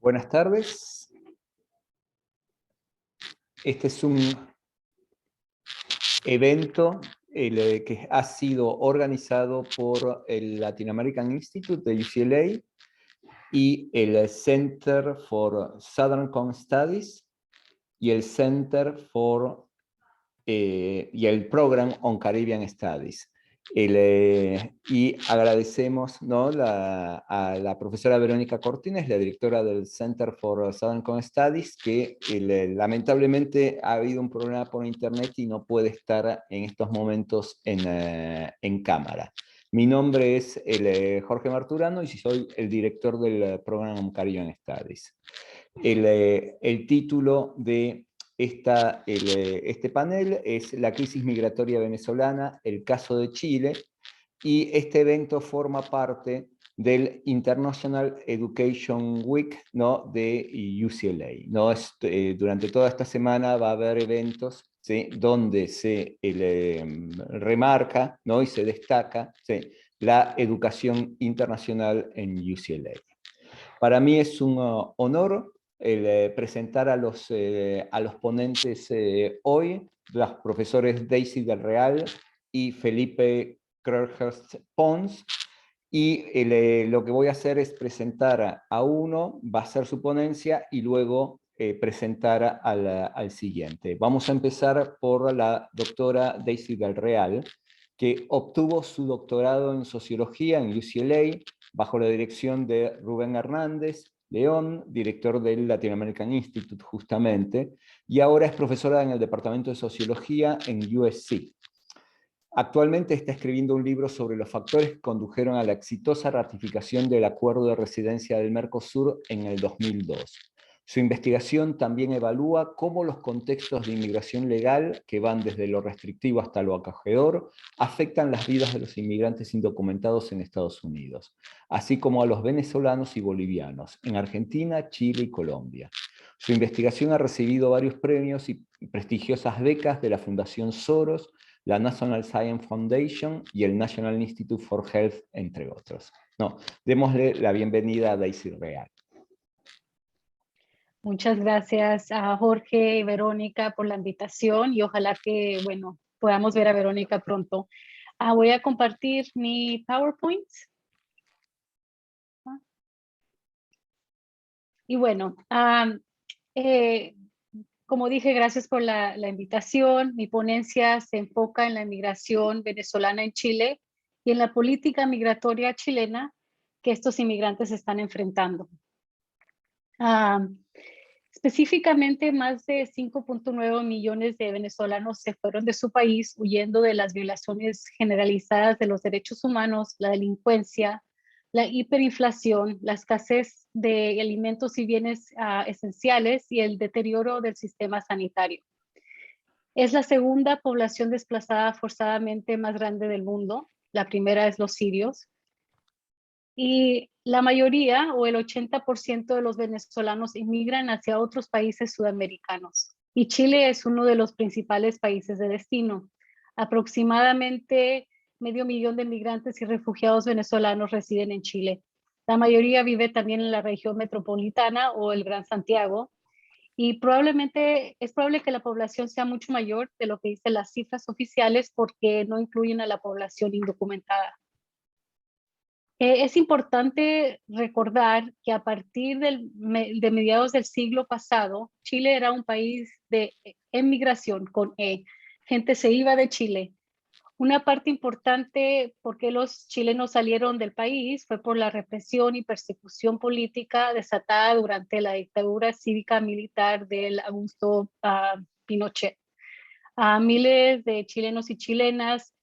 Buenas tardes. Este es un evento que ha sido organizado por el Latin American Institute de UCLA y el Center for Southern Cone Studies y el Center for y el Program on Caribbean Studies. Y agradecemos, ¿no?, a la profesora Verónica Cortines, la directora del Center for Southern Cone Studies, que lamentablemente ha habido un problema por internet y no puede estar en estos momentos en cámara. Mi nombre es Jorge Marturano y soy el director del Program on Caribbean Studies. El título de este panel es La crisis migratoria venezolana, el caso de Chile, y este evento forma parte del International Education Week, ¿no?, de UCLA, ¿no? Durante toda esta semana va a haber eventos, ¿sí?, donde se remarca, ¿no?, y se destaca, ¿sí?, la educación internacional en UCLA. Para mí es un honor presentar a los ponentes hoy, los profesores Daisy del Real y Felipe Krerhurst Pons, y lo que voy a hacer es presentar a uno, va a ser su ponencia, y luego presentar al siguiente. Vamos a empezar por la doctora Daisy del Real, que obtuvo su doctorado en Sociología en UCLA, bajo la dirección de Rubén Hernández León, director del Latin American Institute justamente, y ahora es profesora en el Departamento de Sociología en USC. Actualmente está escribiendo un libro sobre los factores que condujeron a la exitosa ratificación del Acuerdo de Residencia del Mercosur en el 2002. Su investigación también evalúa cómo los contextos de inmigración legal, que van desde lo restrictivo hasta lo acogedor, afectan las vidas de los inmigrantes indocumentados en Estados Unidos, así como a los venezolanos y bolivianos, en Argentina, Chile y Colombia. Su investigación ha recibido varios premios y prestigiosas becas de la Fundación Soros, la National Science Foundation y el National Institute for Health, entre otros. No, démosle la bienvenida a Daisy Real. Muchas gracias a Jorge y Verónica por la invitación y ojalá que, bueno, podamos ver a Verónica pronto. Voy a compartir mi PowerPoint. Y bueno, como dije, gracias por la invitación. Mi ponencia se enfoca en la inmigración venezolana en Chile y en la política migratoria chilena que estos inmigrantes están enfrentando. Específicamente, más de 5.9 millones de venezolanos se fueron de su país huyendo de las violaciones generalizadas de los derechos humanos, la delincuencia, la hiperinflación, la escasez de alimentos y bienes esenciales y el deterioro del sistema sanitario. Es la segunda población desplazada forzadamente más grande del mundo. La primera es los sirios. Y la mayoría, o el 80% de los venezolanos, inmigran hacia otros países sudamericanos. Y Chile es uno de los principales países de destino. Aproximadamente 500,000 de migrantes y refugiados venezolanos residen en Chile. La mayoría vive también en la región metropolitana o el Gran Santiago. Y es probable que la población sea mucho mayor de lo que dicen las cifras oficiales porque no incluyen a la población indocumentada. Es importante recordar que a partir de mediados del siglo pasado, Chile era un país de emigración con E. Gente se iba de Chile. Una parte importante por qué los chilenos salieron del país fue por la represión y persecución política desatada durante la dictadura cívica militar del Augusto Pinochet. Miles de chilenos y chilenas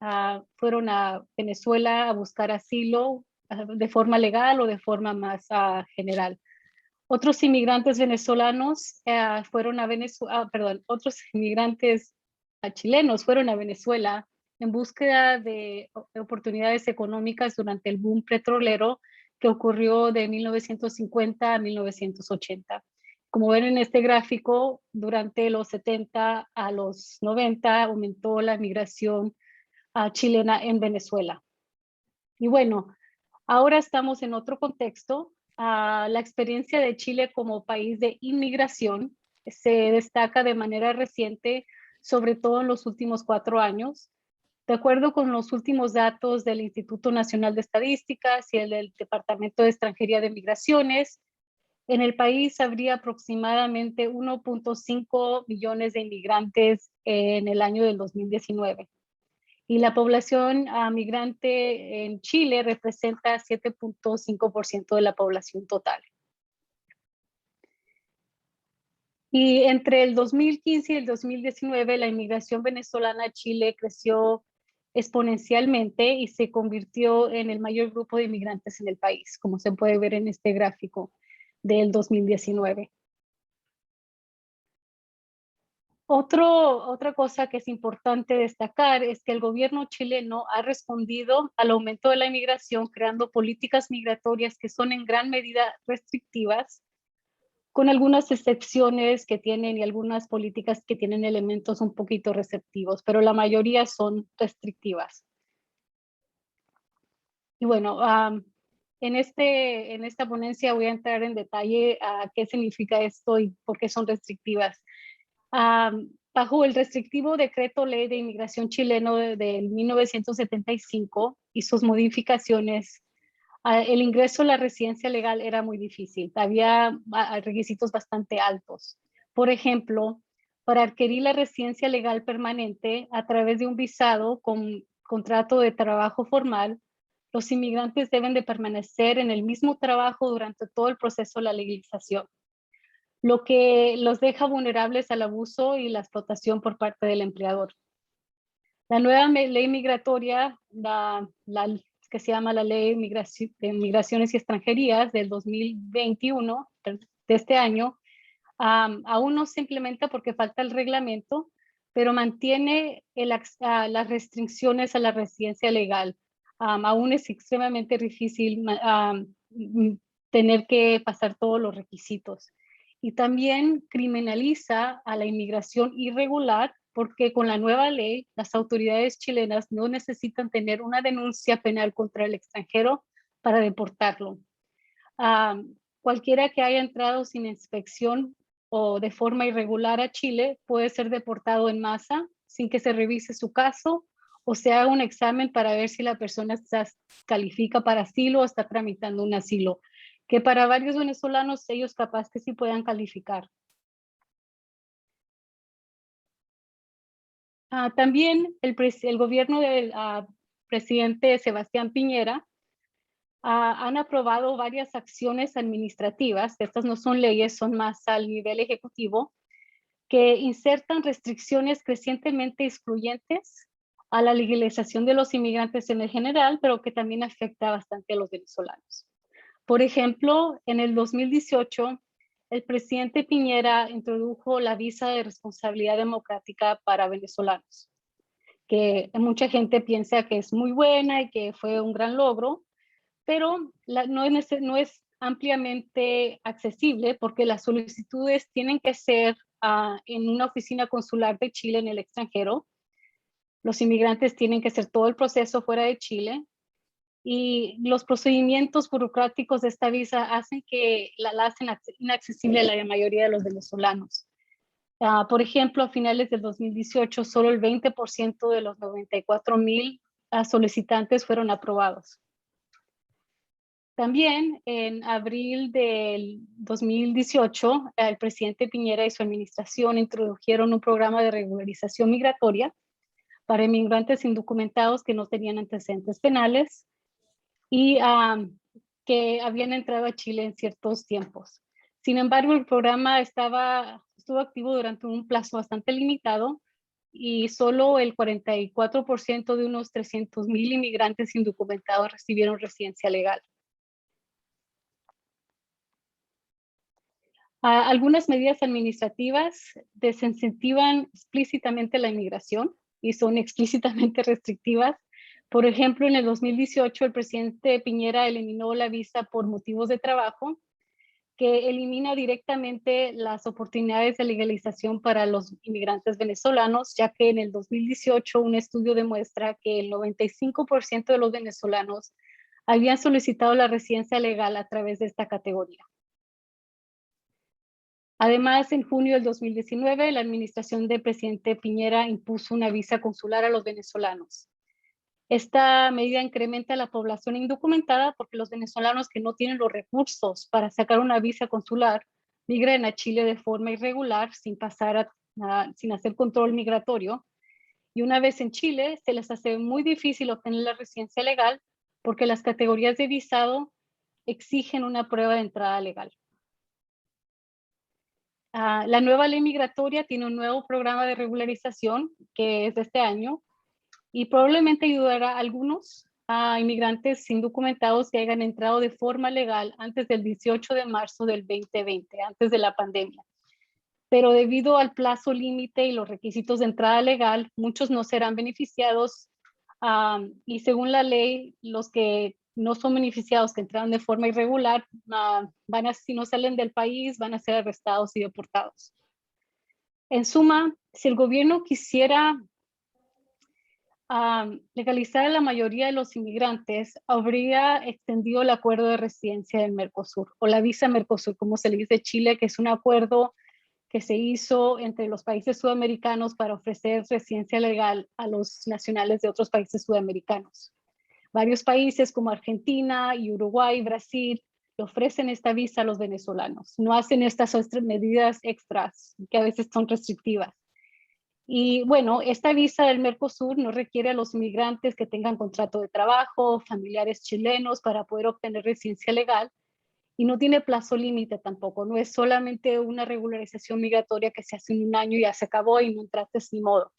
fueron a Venezuela a buscar asilo de forma legal o de forma más general. Otros inmigrantes venezolanos otros inmigrantes chilenos fueron a Venezuela en búsqueda de oportunidades económicas durante el boom petrolero que ocurrió de 1950 a 1980. Como ven en este gráfico, durante los 70 a los 90 aumentó la migración chilena en Venezuela. Y bueno, ahora estamos en otro contexto La experiencia de Chile como país de inmigración se destaca de manera reciente, sobre todo en los últimos 4 años. De acuerdo con los últimos datos del Instituto Nacional de Estadísticas y el del Departamento de Extranjería de Migraciones, en el país habría aproximadamente 1.5 millones de inmigrantes en el año del 2019. Y la población migrante en Chile representa 7.5% de la población total. Y entre el 2015 y el 2019, la inmigración venezolana a Chile creció exponencialmente y se convirtió en el mayor grupo de inmigrantes en el país, como se puede ver en este gráfico del 2019. Otra cosa que es importante destacar es que el gobierno chileno ha respondido al aumento de la inmigración creando políticas migratorias que son en gran medida restrictivas, con algunas excepciones que tienen y algunas políticas que tienen elementos un poquito receptivos, pero la mayoría son restrictivas. Y bueno, en esta ponencia voy a entrar en detalle a qué significa esto y por qué son restrictivas. Bajo el restrictivo Decreto Ley de Inmigración chileno del 1975 y sus modificaciones, el ingreso a la residencia legal era muy difícil. Había requisitos bastante altos. Por ejemplo, para adquirir la residencia legal permanente a través de un visado con contrato de trabajo formal, los inmigrantes deben de permanecer en el mismo trabajo durante todo el proceso de la legalización, lo que los deja vulnerables al abuso y la explotación por parte del empleador. La nueva ley migratoria, que se llama la Ley de Migraciones y Extranjerías del 2021, de este año, aún no se implementa porque falta el reglamento, pero mantiene las restricciones a la residencia legal. Aún es extremadamente difícil tener que pasar todos los requisitos. Y también criminaliza a la inmigración irregular porque con la nueva ley las autoridades chilenas no necesitan tener una denuncia penal contra el extranjero para deportarlo. Cualquiera que haya entrado sin inspección o de forma irregular a Chile puede ser deportado en masa sin que se revise su caso o se haga un examen para ver si la persona califica para asilo o está tramitando un asilo, que para varios venezolanos ellos capaz que sí puedan calificar. También el gobierno del presidente Sebastián Piñera han aprobado varias acciones administrativas, estas no son leyes, son más al nivel ejecutivo, que insertan restricciones crecientemente excluyentes a la legalización de los inmigrantes en el general, pero que también afecta bastante a los venezolanos. Por ejemplo, en el 2018, el presidente Piñera introdujo la visa de responsabilidad democrática para venezolanos, que mucha gente piensa que es muy buena y que fue un gran logro, pero no es ampliamente accesible porque las solicitudes tienen que ser en una oficina consular de Chile en el extranjero. Los inmigrantes tienen que hacer todo el proceso fuera de Chile y los procedimientos burocráticos de esta visa hacen que la hacen inaccesible a la mayoría de los venezolanos. Por ejemplo, a finales del 2018, solo el 20% de los 94,000 solicitantes fueron aprobados. También en abril del 2018, el presidente Piñera y su administración introdujeron un programa de regularización migratoria para inmigrantes indocumentados que no tenían antecedentes penales y que habían entrado a Chile en ciertos tiempos. Sin embargo, el programa estuvo activo durante un plazo bastante limitado y solo el 44% de unos 300,000 inmigrantes indocumentados recibieron residencia legal. Algunas medidas administrativas desincentivan explícitamente la inmigración y son explícitamente restrictivas. Por ejemplo, en el 2018 el presidente Piñera eliminó la visa por motivos de trabajo, que elimina directamente las oportunidades de legalización para los inmigrantes venezolanos, ya que en el 2018 un estudio demuestra que el 95% de los venezolanos habían solicitado la residencia legal a través de esta categoría. Además, en junio del 2019, la administración del presidente Piñera impuso una visa consular a los venezolanos. Esta medida incrementa la población indocumentada porque los venezolanos que no tienen los recursos para sacar una visa consular migran a Chile de forma irregular sin hacer control migratorio. Y una vez en Chile, se les hace muy difícil obtener la residencia legal porque las categorías de visado exigen una prueba de entrada legal. La nueva ley migratoria tiene un nuevo programa de regularización que es de este año y probablemente ayudará a algunos inmigrantes indocumentados que hayan entrado de forma legal antes del 18 de marzo del 2020, antes de la pandemia. Pero debido al plazo límite y los requisitos de entrada legal, muchos no serán beneficiados y según la ley, los que no son beneficiados, que entraron de forma irregular, si no salen del país, van a ser arrestados y deportados. En suma, si el gobierno quisiera legalizar a la mayoría de los inmigrantes, habría extendido el acuerdo de residencia del Mercosur, o la visa Mercosur, como se le dice a Chile, que es un acuerdo que se hizo entre los países sudamericanos para ofrecer residencia legal a los nacionales de otros países sudamericanos. Varios países como Argentina y Uruguay, Brasil, le ofrecen esta visa a los venezolanos. No hacen estas medidas extras que a veces son restrictivas. Y bueno, esta visa del Mercosur no requiere a los migrantes que tengan contrato de trabajo, familiares chilenos para poder obtener residencia legal y no tiene plazo límite tampoco. No es solamente una regularización migratoria que se hace en un año y ya se acabó y no entraste ni modo.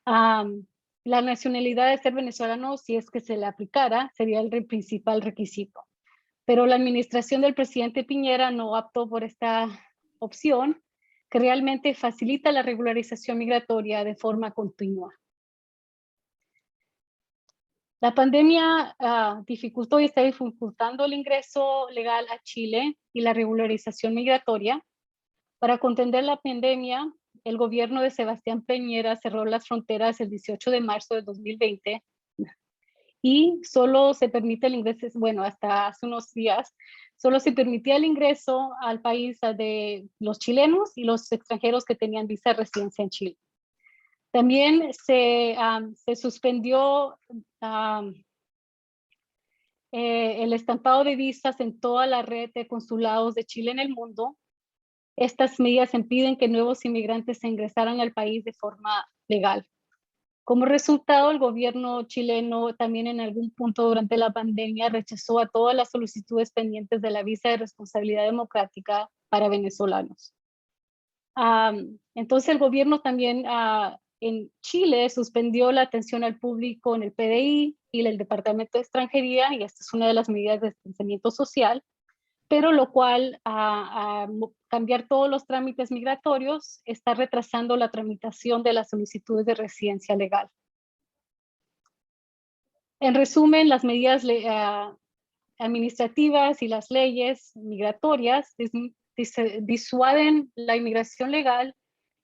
La nacionalidad de ser venezolano, si es que se le aplicara, sería el principal requisito. Pero la administración del presidente Piñera no optó por esta opción, que realmente facilita la regularización migratoria de forma continua. La pandemia dificultó y está dificultando el ingreso legal a Chile y la regularización migratoria. Para contender la pandemia, el gobierno de Sebastián Piñera cerró las fronteras el 18 de marzo de 2020 y solo se permite el ingreso, bueno, hasta hace unos días, solo se permitía el ingreso al país de los chilenos y los extranjeros que tenían visa de residencia en Chile. También se suspendió el estampado de visas en toda la red de consulados de Chile en el mundo. Estas medidas impiden que nuevos inmigrantes se ingresaran al país de forma legal. Como resultado, el gobierno chileno también en algún punto durante la pandemia rechazó a todas las solicitudes pendientes de la visa de responsabilidad democrática para venezolanos. Entonces el gobierno también en Chile suspendió la atención al público en el PDI y el Departamento de Extranjería, y esta es una de las medidas de distanciamiento social, pero lo cual a cambiar todos los trámites migratorios está retrasando la tramitación de las solicitudes de residencia legal. En resumen, las medidas administrativas y las leyes migratorias disuaden la inmigración legal,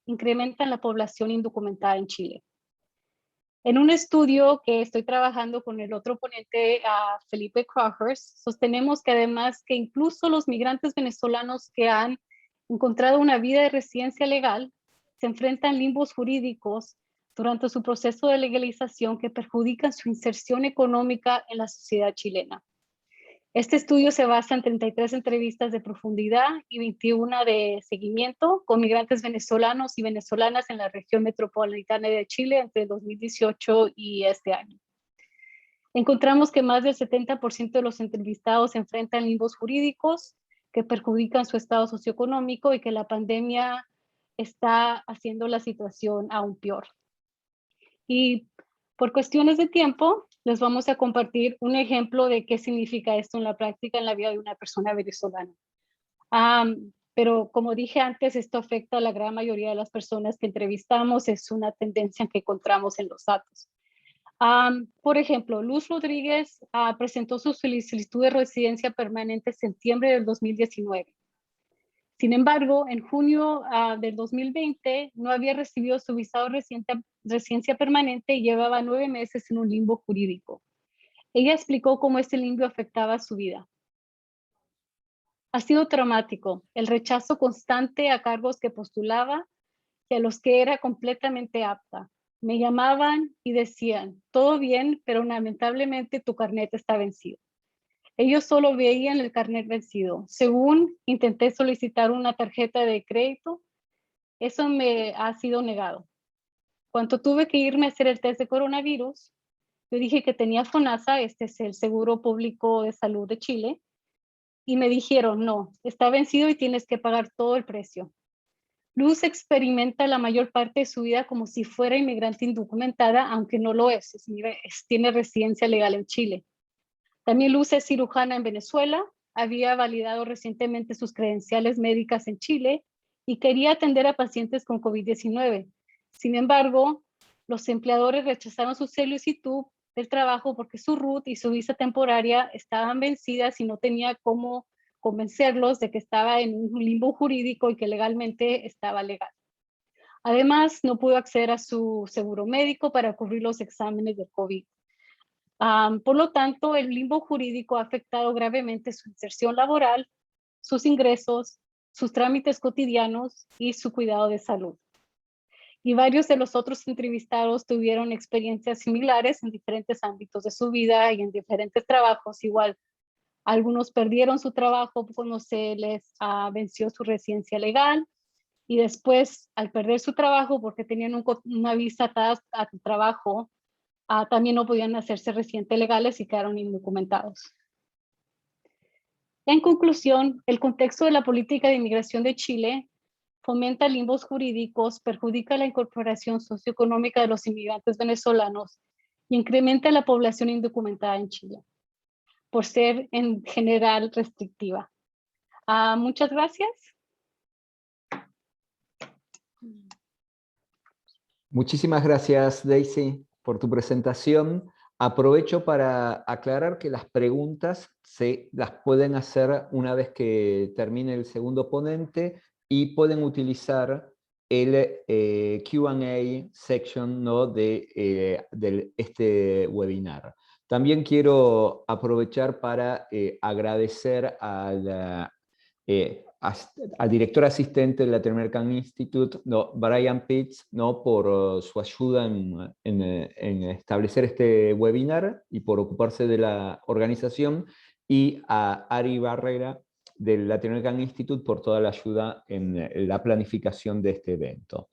incrementan la población indocumentada en Chile. En un estudio que estoy trabajando con el otro ponente, Felipe Crowhurst, sostenemos que además que incluso los migrantes venezolanos que han encontrado una vida de residencia legal se enfrentan limbos jurídicos durante su proceso de legalización que perjudican su inserción económica en la sociedad chilena. Este estudio se basa en 33 entrevistas de profundidad y 21 de seguimiento con migrantes venezolanos y venezolanas en la región metropolitana de Chile entre 2018 y este año. Encontramos que más del 70% de los entrevistados enfrentan limbos jurídicos que perjudican su estado socioeconómico y que la pandemia está haciendo la situación aún peor. Y por cuestiones de tiempo, les vamos a compartir un ejemplo de qué significa esto en la práctica en la vida de una persona venezolana. Pero como dije antes, esto afecta a la gran mayoría de las personas que entrevistamos, es una tendencia que encontramos en los datos. Por ejemplo, Luz Rodríguez presentó su solicitud de residencia permanente en septiembre del 2019. Sin embargo, en junio del 2020 no había recibido su visado de residencia permanente y llevaba 9 meses en un limbo jurídico. Ella explicó cómo este limbio afectaba su vida. Ha sido traumático, el rechazo constante a cargos que postulaba y a los que era completamente apta. Me llamaban y decían, todo bien, pero lamentablemente tu carnet está vencido. Ellos solo veían el carnet vencido. Según intenté solicitar una tarjeta de crédito, eso me ha sido negado. Cuando tuve que irme a hacer el test de coronavirus, yo dije que tenía FONASA, este es el Seguro Público de Salud de Chile, y me dijeron, no, está vencido y tienes que pagar todo el precio. Luz experimenta la mayor parte de su vida como si fuera inmigrante indocumentada, aunque no lo es, tiene residencia legal en Chile. También Luz es cirujana en Venezuela, había validado recientemente sus credenciales médicas en Chile y quería atender a pacientes con COVID-19. Sin embargo, los empleadores rechazaron su solicitud del trabajo porque su RUT y su visa temporaria estaban vencidas y no tenía cómo convencerlos de que estaba en un limbo jurídico y que legalmente estaba legal. Además, no pudo acceder a su seguro médico para cubrir los exámenes de COVID. Por lo tanto, el limbo jurídico ha afectado gravemente su inserción laboral, sus ingresos, sus trámites cotidianos y su cuidado de salud. Y varios de los otros entrevistados tuvieron experiencias similares en diferentes ámbitos de su vida y en diferentes trabajos. Igual, algunos perdieron su trabajo cuando se les venció su residencia legal y después, al perder su trabajo porque tenían una visa atada a tu trabajo, también no podían hacerse residentes legales y quedaron indocumentados. En conclusión, el contexto de la política de inmigración de Chile fomenta limbos jurídicos, perjudica la incorporación socioeconómica de los inmigrantes venezolanos y incrementa la población indocumentada en Chile, por ser en general restrictiva. Muchas gracias. Muchísimas gracias, Daisy, por tu presentación. Aprovecho para aclarar que las preguntas se las pueden hacer una vez que termine el segundo ponente y pueden utilizar el Q&A section, ¿no?, de este webinar. También quiero aprovechar para agradecer al director asistente del Latin American Institute, ¿no?, Brian Pitts, ¿no?, por su ayuda en establecer este webinar y por ocuparse de la organización, y a Ari Barrera del Latin American Institute por toda la ayuda en la planificación de este evento.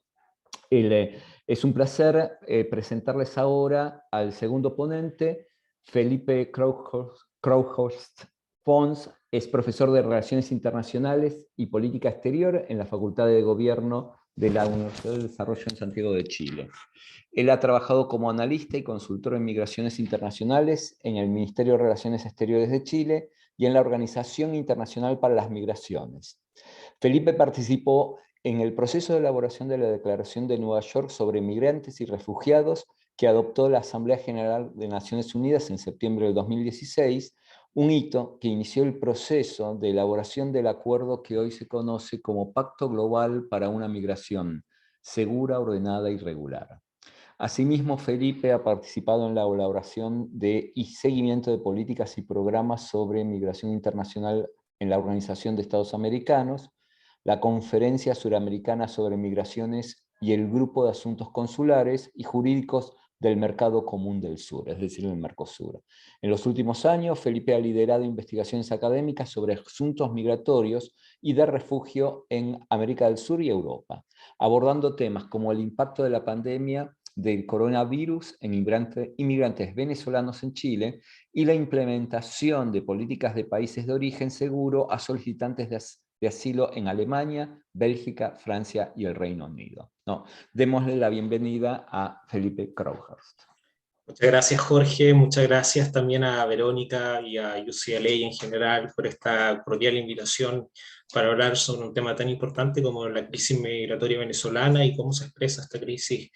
Es un placer presentarles ahora al segundo ponente, Felipe Krauthorst Pons. Es profesor de Relaciones Internacionales y Política Exterior en la Facultad de Gobierno de la Universidad del Desarrollo en Santiago de Chile. Él ha trabajado como analista y consultor en migraciones internacionales en el Ministerio de Relaciones Exteriores de Chile y en la Organización Internacional para las Migraciones. Felipe participó en el proceso de elaboración de la Declaración de Nueva York sobre Migrantes y Refugiados que adoptó la Asamblea General de Naciones Unidas en septiembre del 2016, un hito que inició el proceso de elaboración del acuerdo que hoy se conoce como Pacto Global para una Migración Segura, Ordenada y Regular. Asimismo, Felipe ha participado en la elaboración y seguimiento de políticas y programas sobre migración internacional en la Organización de Estados Americanos, la Conferencia Suramericana sobre Migraciones y el Grupo de Asuntos Consulares y Jurídicos del Mercado Común del Sur, es decir, el Mercosur. En los últimos años, Felipe ha liderado investigaciones académicas sobre asuntos migratorios y de refugio en América del Sur y Europa, abordando temas como el impacto de la pandemia del coronavirus en inmigrantes venezolanos en Chile y la implementación de políticas de países de origen seguro a solicitantes de asilo en Alemania, Bélgica, Francia y el Reino Unido. No, démosle la bienvenida a Felipe Krauthorst. Muchas gracias, Jorge. Muchas gracias también a Verónica y a UCLA en general por esta cordial invitación para hablar sobre un tema tan importante como la crisis migratoria venezolana y cómo se expresa esta crisis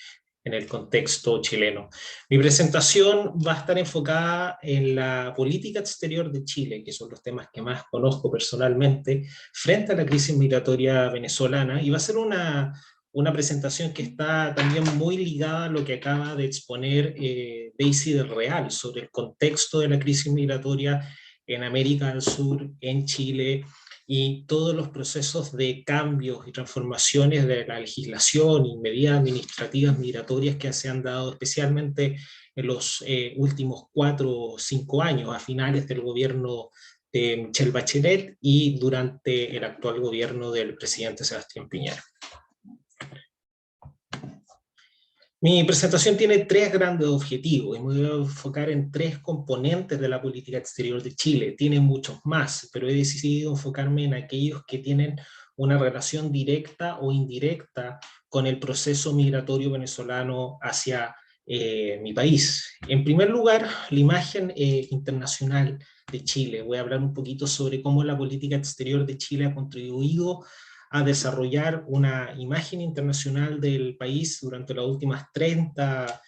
en el contexto chileno. Mi presentación va a estar enfocada en la política exterior de Chile, que son los temas que más conozco personalmente, frente a la crisis migratoria venezolana, y va a ser una una presentación que está también muy ligada a lo que acaba de exponer Daisy del Real sobre el contexto de la crisis migratoria en América del Sur, en Chile, y todos los procesos de cambios y transformaciones de la legislación y medidas administrativas migratorias que se han dado especialmente en los últimos 4 o 5 años, a finales del gobierno de Michelle Bachelet y durante el actual gobierno del presidente Sebastián Piñera. Mi presentación tiene 3 grandes objetivos y me voy a enfocar en 3 componentes de la política exterior de Chile. Tiene muchos más, pero he decidido enfocarme en aquellos que tienen una relación directa o indirecta con el proceso migratorio venezolano hacia mi país. En primer lugar, la imagen internacional de Chile. Voy a hablar un poquito sobre cómo la política exterior de Chile ha contribuido a desarrollar una imagen internacional del país durante los últimos 30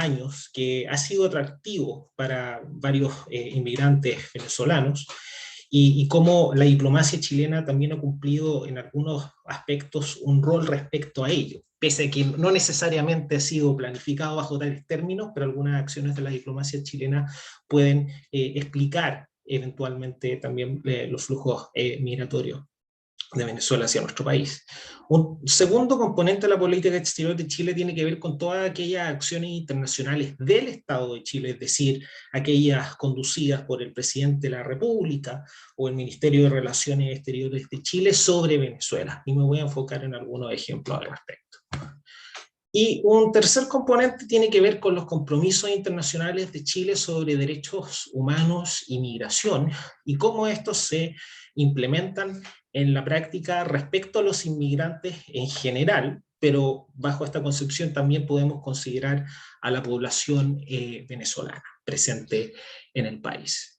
años, que ha sido atractivo para varios inmigrantes venezolanos, y cómo la diplomacia chilena también ha cumplido en algunos aspectos un rol respecto a ello, pese a que no necesariamente ha sido planificado bajo tales términos, pero algunas acciones de la diplomacia chilena pueden explicar eventualmente también los flujos migratorios de Venezuela hacia nuestro país. Un segundo componente de la política exterior de Chile tiene que ver con todas aquellas acciones internacionales del Estado de Chile, es decir, aquellas conducidas por el presidente de la República o el Ministerio de Relaciones Exteriores de Chile sobre Venezuela, y me voy a enfocar en algunos ejemplos al respecto. Y un tercer componente tiene que ver con los compromisos internacionales de Chile sobre derechos humanos y migración, y cómo estos se implementan en la práctica respecto a los inmigrantes en general, pero bajo esta concepción también podemos considerar a la población venezolana presente en el país.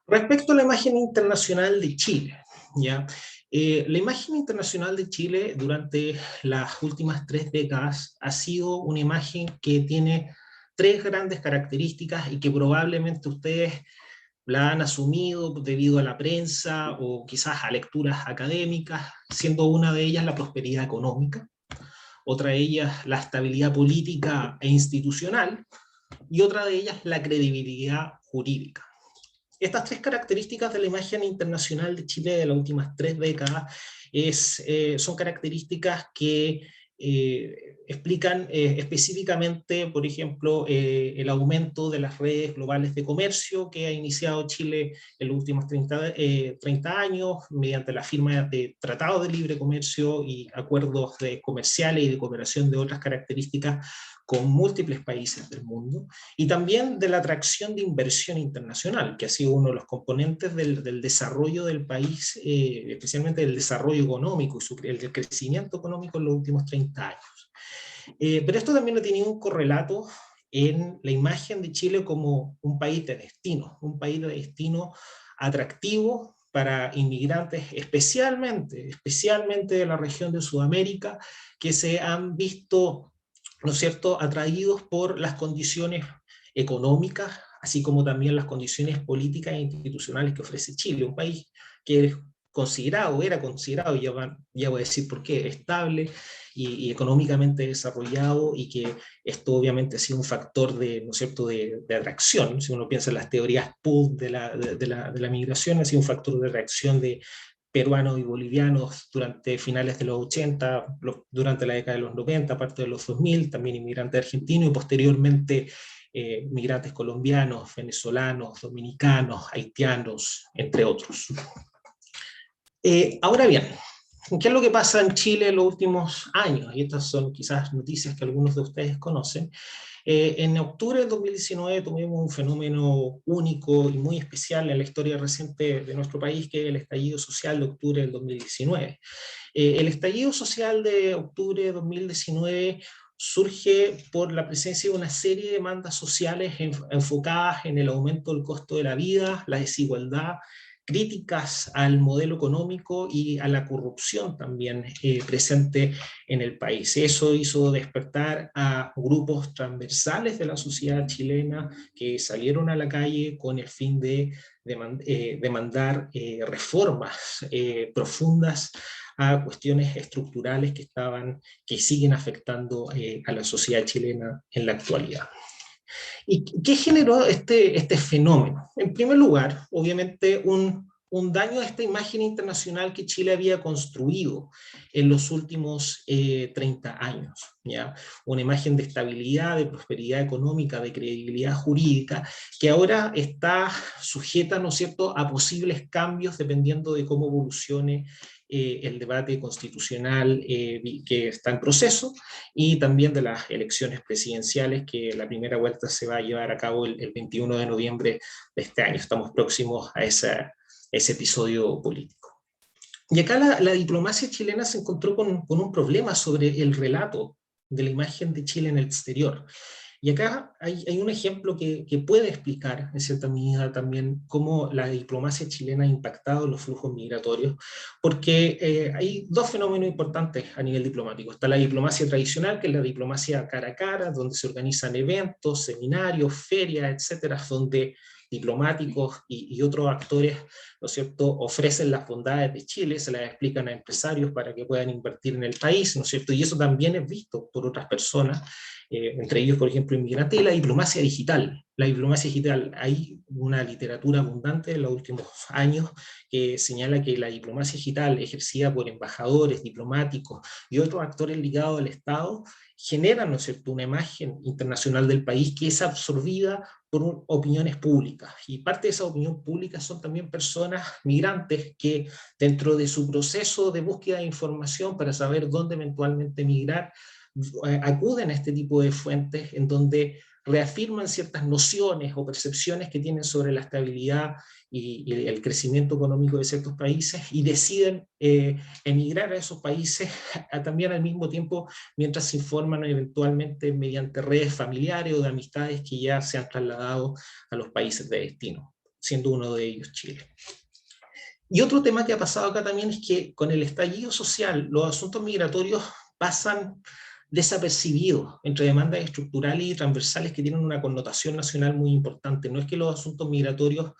Respecto a la imagen internacional de Chile, ¿ya? La imagen internacional de Chile durante las últimas 3 décadas ha sido una imagen que tiene 3 grandes características y que probablemente ustedes la han asumido debido a la prensa o quizás a lecturas académicas, siendo una de ellas la prosperidad económica, otra de ellas la estabilidad política e institucional, y otra de ellas la credibilidad jurídica. Estas 3 características de la imagen internacional de Chile de las últimas 3 décadas son características que explican específicamente, por ejemplo, el aumento de las redes globales de comercio que ha iniciado Chile en los últimos 30 años mediante la firma de tratados de libre comercio y acuerdos comerciales y de cooperación de otras características con múltiples países del mundo, y también de la atracción de inversión internacional, que ha sido uno de los componentes del desarrollo del país, especialmente del desarrollo económico y el crecimiento económico en los últimos 30 años. Pero esto también ha tenido un correlato en la imagen de Chile como un país de destino atractivo para inmigrantes, especialmente de la región de Sudamérica, que se han visto, ¿no es cierto?, atraídos por las condiciones económicas, así como también las condiciones políticas e institucionales que ofrece Chile, un país que era considerado, ya voy a decir por qué, estable y económicamente desarrollado, y que esto obviamente ha sido un factor ¿no es cierto?, de atracción. Si uno piensa en las teorías PUD de la migración, ha sido un factor de reacción de peruanos y bolivianos durante finales de los 80, durante la década de los 90, parte de los 2000, también inmigrantes argentinos y posteriormente migrantes colombianos, venezolanos, dominicanos, haitianos, entre otros. Ahora bien, ¿qué es lo que pasa en Chile en los últimos años? Y estas son quizás noticias que algunos de ustedes conocen. En octubre del 2019 tuvimos un fenómeno único y muy especial en la historia reciente de nuestro país, que es el estallido social de octubre del 2019. El estallido social de octubre de 2019 surge por la presencia de una serie de demandas sociales enfocadas en el aumento del costo de la vida, la desigualdad, críticas al modelo económico y a la corrupción también presente en el país. Eso hizo despertar a grupos transversales de la sociedad chilena que salieron a la calle con el fin de demandar reformas profundas a cuestiones estructurales que siguen afectando a la sociedad chilena en la actualidad. ¿Y qué generó este fenómeno? En primer lugar, obviamente, un daño a esta imagen internacional que Chile había construido en los últimos 30 años, ¿ya? Una imagen de estabilidad, de prosperidad económica, de credibilidad jurídica, que ahora está sujeta, ¿no es cierto?, a posibles cambios dependiendo de cómo evolucione el debate constitucional que está en proceso, y también de las elecciones presidenciales, que la primera vuelta se va a llevar a cabo el 21 de noviembre de este año. Estamos próximos a ese episodio político. Y acá la diplomacia chilena se encontró con un problema sobre el relato de la imagen de Chile en el exterior. Y acá hay un ejemplo que puede explicar, en cierta medida, también cómo la diplomacia chilena ha impactado los flujos migratorios, porque hay dos fenómenos importantes a nivel diplomático. Está la diplomacia tradicional, que es la diplomacia cara a cara, donde se organizan eventos, seminarios, ferias, etcétera, donde diplomáticos y otros actores, ¿no es cierto?, ofrecen las bondades de Chile, se las explican a empresarios para que puedan invertir en el país, ¿no es cierto?, y eso también es visto por otras personas, entre ellos, por ejemplo, inmigrantes. Y la diplomacia digital. La diplomacia digital, hay una literatura abundante en los últimos años que señala que la diplomacia digital ejercida por embajadores, diplomáticos y otros actores ligados al Estado genera, ¿no es cierto?, una imagen internacional del país que es absorbida por opiniones públicas, y parte de esa opinión pública son también personas migrantes que, dentro de su proceso de búsqueda de información para saber dónde eventualmente migrar, acuden a este tipo de fuentes en donde reafirman ciertas nociones o percepciones que tienen sobre la estabilidad y el crecimiento económico de ciertos países, y deciden emigrar a esos países también al mismo tiempo, mientras se informan eventualmente mediante redes familiares o de amistades que ya se han trasladado a los países de destino, siendo uno de ellos Chile. Y otro tema que ha pasado acá también es que con el estallido social los asuntos migratorios pasan desapercibidos entre demandas estructurales y transversales que tienen una connotación nacional muy importante. No es que los asuntos migratorios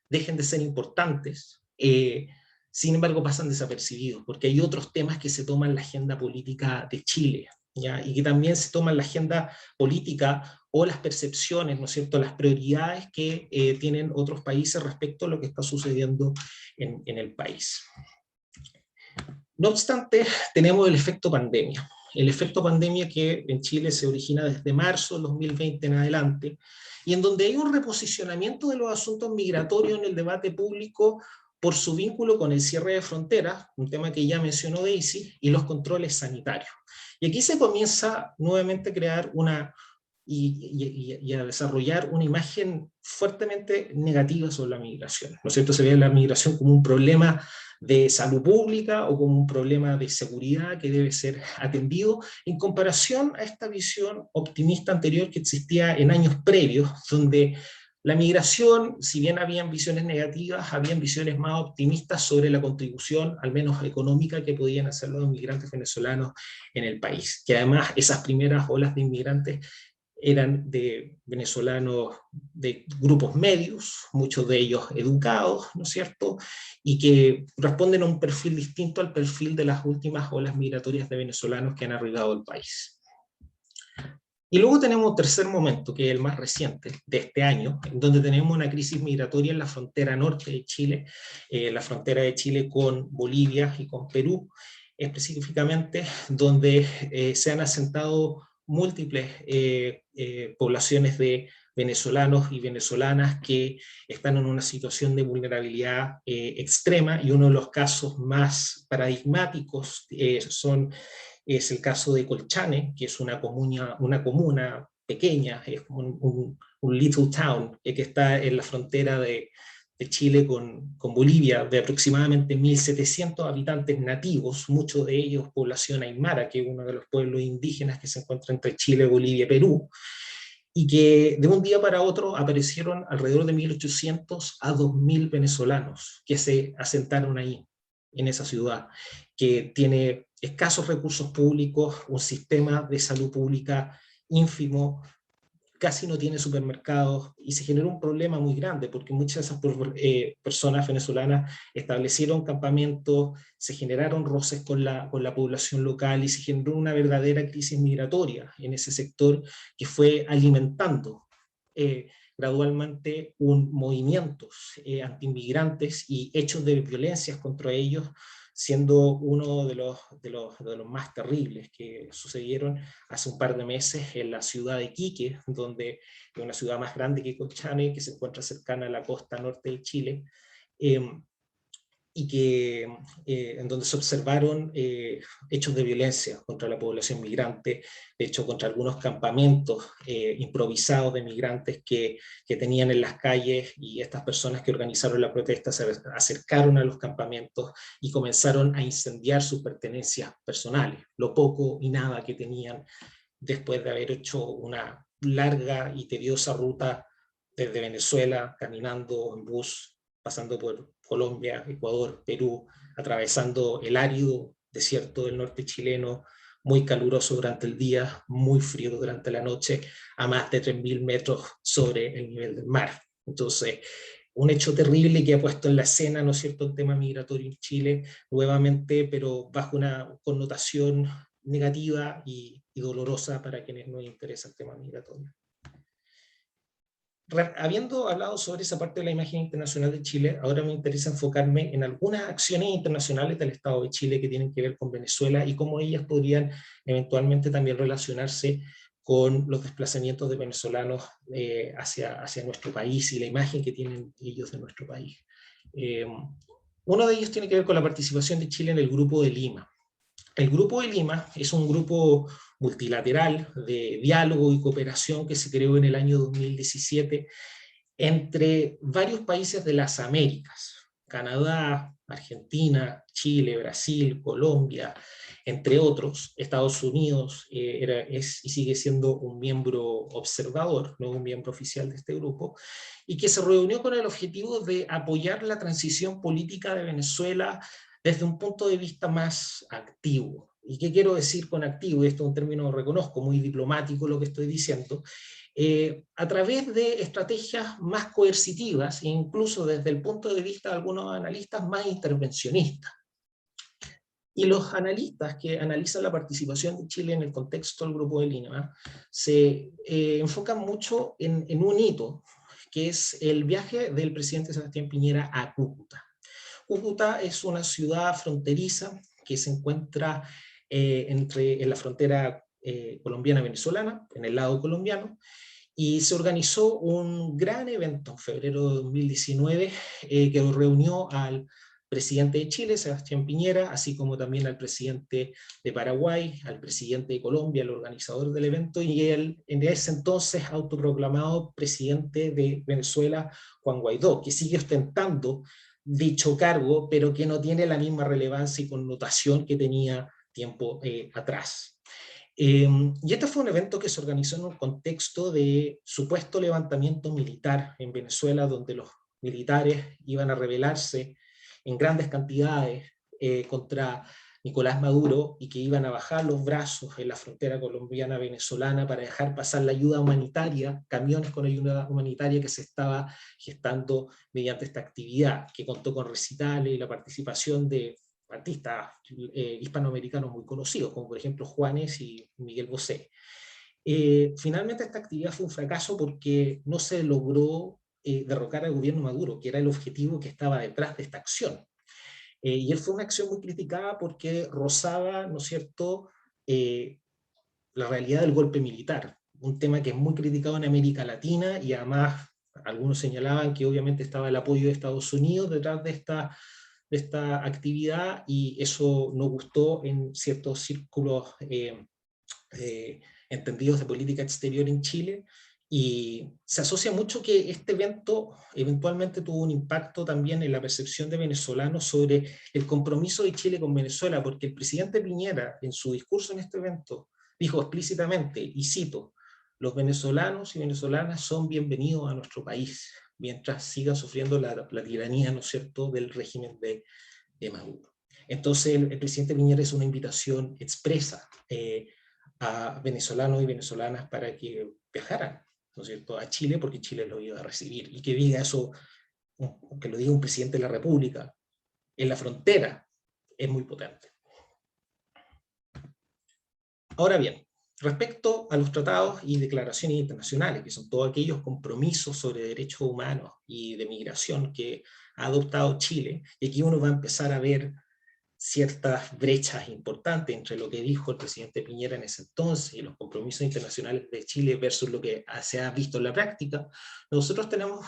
dejen de ser importantes, sin embargo pasan desapercibidos, porque hay otros temas que se toman en la agenda política de Chile, ¿ya? Y que también se toman en la agenda política o las percepciones, ¿no es cierto?, las prioridades que tienen otros países respecto a lo que está sucediendo en el país. No obstante, tenemos el efecto pandemia. El efecto pandemia que en Chile se origina desde marzo del 2020 en adelante, y en donde hay un reposicionamiento de los asuntos migratorios en el debate público por su vínculo con el cierre de fronteras, un tema que ya mencionó Daisy, y los controles sanitarios. Y aquí se comienza nuevamente a crear y a desarrollar una imagen fuertemente negativa sobre la migración, ¿no es cierto? Se ve la migración como un problema de salud pública o como un problema de seguridad que debe ser atendido, en comparación a esta visión optimista anterior que existía en años previos, donde la migración, si bien habían visiones negativas, habían visiones más optimistas sobre la contribución, al menos económica, que podían hacer los inmigrantes venezolanos en el país. Que además esas primeras olas de inmigrantes eran de venezolanos de grupos medios, muchos de ellos educados, ¿no es cierto?, y que responden a un perfil distinto al perfil de las últimas olas migratorias de venezolanos que han arribado al país. Y luego tenemos un tercer momento, que es el más reciente de este año, en donde tenemos una crisis migratoria en la frontera norte de Chile, la frontera de Chile con Bolivia y con Perú, específicamente, donde se han asentado múltiples poblaciones de venezolanos y venezolanas que están en una situación de vulnerabilidad extrema, y uno de los casos más paradigmáticos es el caso de Colchane, que es una comuna pequeña, es un little town que está en la frontera de Chile con Bolivia, de aproximadamente 1.700 habitantes nativos, muchos de ellos población aymara, que es uno de los pueblos indígenas que se encuentra entre Chile, Bolivia y Perú, y que de un día para otro aparecieron alrededor de 1.800 a 2.000 venezolanos que se asentaron ahí, en esa ciudad, que tiene escasos recursos públicos, un sistema de salud pública ínfimo, casi no tiene supermercados, y se generó un problema muy grande, porque muchas de esas personas venezolanas establecieron campamentos, se generaron roces con la población local, y se generó una verdadera crisis migratoria en ese sector, que fue alimentando gradualmente movimientos antiinmigrantes y hechos de violencias contra ellos, siendo uno de los más terribles que sucedieron hace un par de meses en la ciudad de Iquique, donde es una ciudad más grande que Colchane, que se encuentra cercana a la costa norte de Chile, y que, en donde se observaron hechos de violencia contra la población migrante, de hecho contra algunos campamentos improvisados de migrantes que tenían en las calles, y estas personas que organizaron la protesta se acercaron a los campamentos y comenzaron a incendiar sus pertenencias personales, lo poco y nada que tenían, después de haber hecho una larga y tediosa ruta desde Venezuela, caminando en bus, pasando por Colombia, Ecuador, Perú, atravesando el árido desierto del norte chileno, muy caluroso durante el día, muy frío durante la noche, a más de 3.000 metros sobre el nivel del mar. Entonces, un hecho terrible que ha puesto en la escena, ¿no es cierto?, el tema migratorio en Chile, nuevamente, pero bajo una connotación negativa y dolorosa para quienes nos interesa el tema migratorio. Habiendo hablado sobre esa parte de la imagen internacional de Chile, ahora me interesa enfocarme en algunas acciones internacionales del Estado de Chile que tienen que ver con Venezuela y cómo ellas podrían eventualmente también relacionarse con los desplazamientos de venezolanos hacia nuestro país y la imagen que tienen ellos de nuestro país. Uno de ellos tiene que ver con la participación de Chile en el Grupo de Lima. El Grupo de Lima es un grupo multilateral de diálogo y cooperación que se creó en el año 2017 entre varios países de las Américas, Canadá, Argentina, Chile, Brasil, Colombia, entre otros. Estados Unidos es y sigue siendo un miembro observador, no un miembro oficial de este grupo, y que se reunió con el objetivo de apoyar la transición política de Venezuela desde un punto de vista más activo. ¿Y qué quiero decir con activo? Y esto es un término, reconozco, muy diplomático lo que estoy diciendo. A través de estrategias más coercitivas, e incluso desde el punto de vista de algunos analistas más intervencionistas. Y los analistas que analizan la participación de Chile en el contexto del Grupo de Lima se enfocan mucho en un hito, que es el viaje del presidente Sebastián Piñera a Cúcuta. Cúcuta es una ciudad fronteriza que se encuentra en la frontera colombiana-venezolana, en el lado colombiano, y se organizó un gran evento en febrero de 2019 que reunió al presidente de Chile, Sebastián Piñera, así como también al presidente de Paraguay, al presidente de Colombia, el organizador del evento, y el en ese entonces autoproclamado presidente de Venezuela, Juan Guaidó, que sigue ostentando dicho cargo, pero que no tiene la misma relevancia y connotación que tenía tiempo atrás. Y este fue un evento que se organizó en un contexto de supuesto levantamiento militar en Venezuela, donde los militares iban a rebelarse en grandes cantidades contra Nicolás Maduro y que iban a bajar los brazos en la frontera colombiana-venezolana para dejar pasar la ayuda humanitaria, camiones con ayuda humanitaria que se estaba gestando mediante esta actividad, que contó con recitales y la participación de artistas hispanoamericanos muy conocidos, como por ejemplo Juanes y Miguel Bosé. Finalmente esta actividad fue un fracaso porque no se logró derrocar al gobierno Maduro, que era el objetivo que estaba detrás de esta acción. Y él fue una acción muy criticada porque rozaba, ¿no es cierto?, la realidad del golpe militar, un tema que es muy criticado en América Latina, y además algunos señalaban que obviamente estaba el apoyo de Estados Unidos detrás de esta actividad, y eso no gustó en ciertos círculos entendidos de política exterior en Chile, y se asocia mucho que este evento eventualmente tuvo un impacto también en la percepción de venezolanos sobre el compromiso de Chile con Venezuela, porque el presidente Piñera en su discurso en este evento dijo explícitamente, y cito: los venezolanos y venezolanas son bienvenidos a nuestro país, mientras sigan sufriendo la tiranía, ¿no es cierto?, del régimen de Maduro. Entonces el presidente Piñera es una invitación expresa a venezolanos y venezolanas para que viajaran ¿no es cierto?, a Chile, porque Chile lo iba a recibir. Y que diga eso, que lo diga un presidente de la República, en la frontera, es muy potente. Ahora bien, respecto a los tratados y declaraciones internacionales, que son todos aquellos compromisos sobre derechos humanos y de migración que ha adoptado Chile, y aquí uno va a empezar a ver ciertas brechas importantes entre lo que dijo el presidente Piñera en ese entonces y los compromisos internacionales de Chile versus lo que se ha visto en la práctica. Nosotros tenemos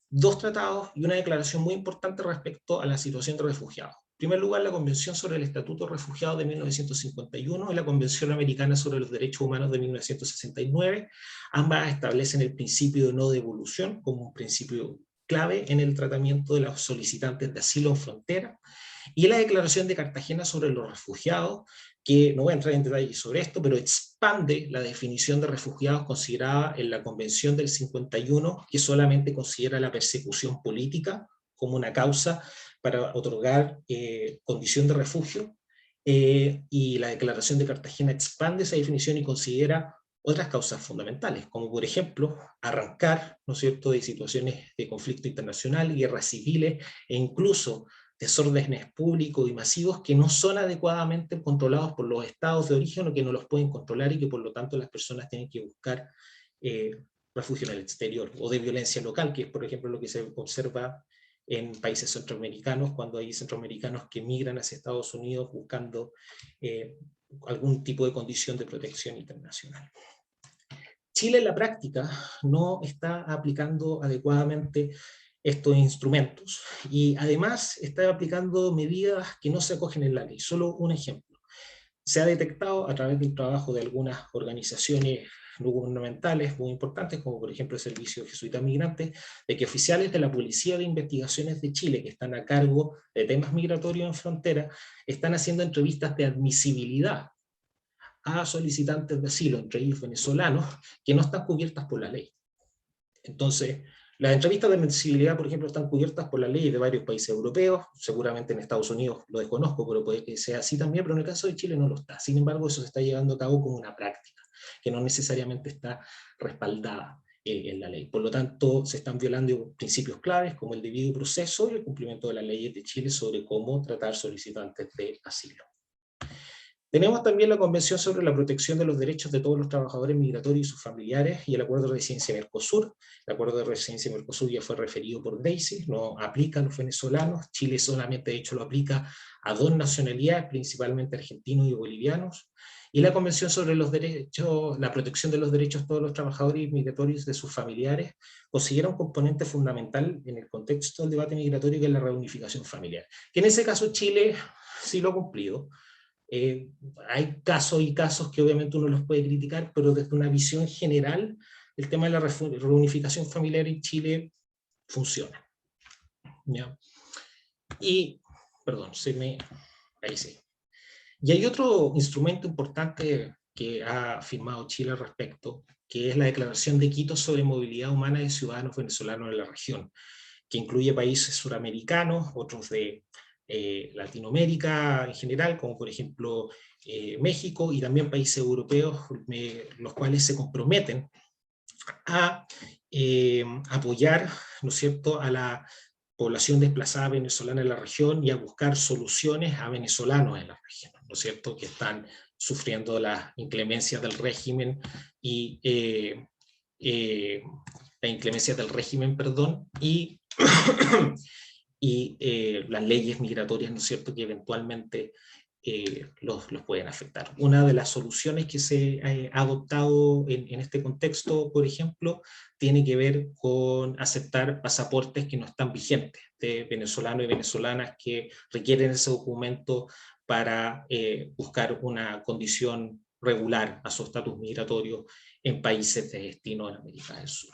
dos tratados y una declaración muy importante respecto a la situación de refugiados. En primer lugar, la Convención sobre el Estatuto de Refugiados de 1951 y la Convención Americana sobre los Derechos Humanos de 1969. Ambas establecen el principio de no devolución como un principio clave en el tratamiento de los solicitantes de asilo en frontera. Y la Declaración de Cartagena sobre los refugiados, que no voy a entrar en detalle sobre esto, pero expande la definición de refugiados considerada en la Convención del 51, que solamente considera la persecución política como una causa para otorgar condición de refugio, y la Declaración de Cartagena expande esa definición y considera otras causas fundamentales, como por ejemplo arrancar, ¿no es cierto?, de situaciones de conflicto internacional, guerras civiles e incluso desórdenes públicos y masivos que no son adecuadamente controlados por los estados de origen o que no los pueden controlar y que por lo tanto las personas tienen que buscar refugio en el exterior, o de violencia local, que es por ejemplo lo que se observa en países centroamericanos, cuando hay centroamericanos que migran hacia Estados Unidos buscando algún tipo de condición de protección internacional. Chile en la práctica no está aplicando adecuadamente estos instrumentos y además está aplicando medidas que no se acogen en la ley. Solo un ejemplo. Se ha detectado a través del trabajo de algunas organizaciones no gubernamentales muy importantes, como por ejemplo el Servicio Jesuita Migrante, de que oficiales de la Policía de Investigaciones de Chile, que están a cargo de temas migratorios en frontera, están haciendo entrevistas de admisibilidad a solicitantes de asilo, entre ellos venezolanos, que no están cubiertas por la ley. Entonces, las entrevistas de admisibilidad, por ejemplo, están cubiertas por la ley de varios países europeos, seguramente en Estados Unidos lo desconozco, pero puede que sea así también, pero en el caso de Chile no lo está. Sin embargo, eso se está llevando a cabo como una práctica, que no necesariamente está respaldada en la ley. Por lo tanto, se están violando principios claves como el debido proceso y el cumplimiento de las leyes de Chile sobre cómo tratar solicitantes de asilo. Tenemos también la Convención sobre la Protección de los Derechos de todos los Trabajadores Migratorios y sus familiares y el Acuerdo de Residencia Mercosur. El Acuerdo de Residencia Mercosur ya fue referido por Daisy, no aplica a los venezolanos. Chile solamente, de hecho, lo aplica a dos nacionalidades, principalmente argentinos y bolivianos. Y la Convención sobre los derechos, la protección de los derechos de todos los trabajadores migratorios de sus familiares considera un componente fundamental en el contexto del debate migratorio, que es la reunificación familiar. Que en ese caso Chile sí lo ha cumplido. Hay casos y casos que obviamente uno los puede criticar, pero desde una visión general, el tema de la reunificación familiar en Chile funciona. ¿Ya? Y, perdón, ahí sí. Y hay otro instrumento importante que ha firmado Chile al respecto, que es la Declaración de Quito sobre movilidad humana de ciudadanos venezolanos en la región, que incluye países suramericanos, otros de Latinoamérica en general, como por ejemplo México, y también países europeos, los cuales se comprometen a apoyar, ¿no es cierto?, a la población desplazada venezolana en la región y a buscar soluciones a venezolanos en la región, ¿no es cierto?, que están sufriendo las inclemencias del régimen y las leyes migratorias, ¿no es cierto?, que eventualmente los pueden afectar. Una de las soluciones que se ha adoptado en este contexto, por ejemplo, tiene que ver con aceptar pasaportes que no están vigentes de venezolanos y venezolanas que requieren ese documento para buscar una condición regular a su estatus migratorio en países de destino en América del Sur.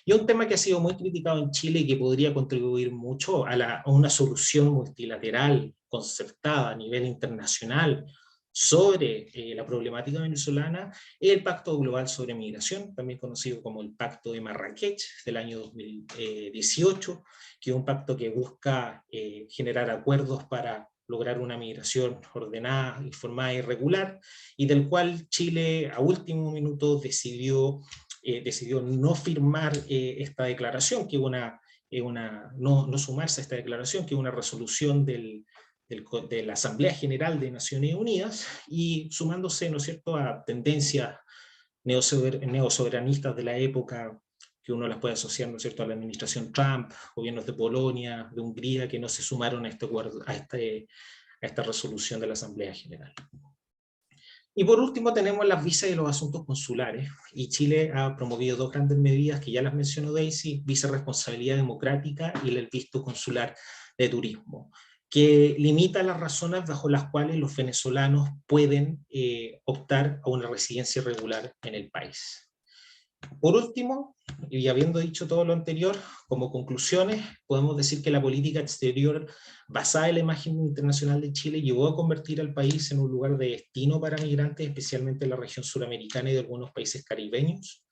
Y un tema que ha sido muy criticado en Chile y que podría contribuir mucho a una solución multilateral, concertada a nivel internacional sobre la problemática venezolana, es el Pacto Global sobre Migración, también conocido como el Pacto de Marrakech del año 2018, que es un pacto que busca generar acuerdos para lograr una migración ordenada, informada y regular, y del cual Chile a último minuto decidió decidió no firmar esta declaración, que no sumarse a esta declaración, que es una resolución de la Asamblea General de Naciones Unidas, y sumándose, ¿no es cierto?, a tendencias neosoberanistas de la época, que uno las puede asociar, ¿no es cierto?, a la administración Trump, gobiernos de Polonia, de Hungría, que no se sumaron a esta resolución de la Asamblea General. Y por último tenemos las visas y los asuntos consulares, y Chile ha promovido dos grandes medidas que ya las mencionó Daisy: visa responsabilidad democrática y el visto consular de turismo, que limita las razones bajo las cuales los venezolanos pueden optar a una residencia regular en el país. Por último, y habiendo dicho todo lo anterior, como conclusiones, podemos decir que la política exterior basada en la imagen internacional de Chile llevó a convertir al país en un lugar de destino para migrantes, especialmente en la región suramericana y de algunos países caribeños.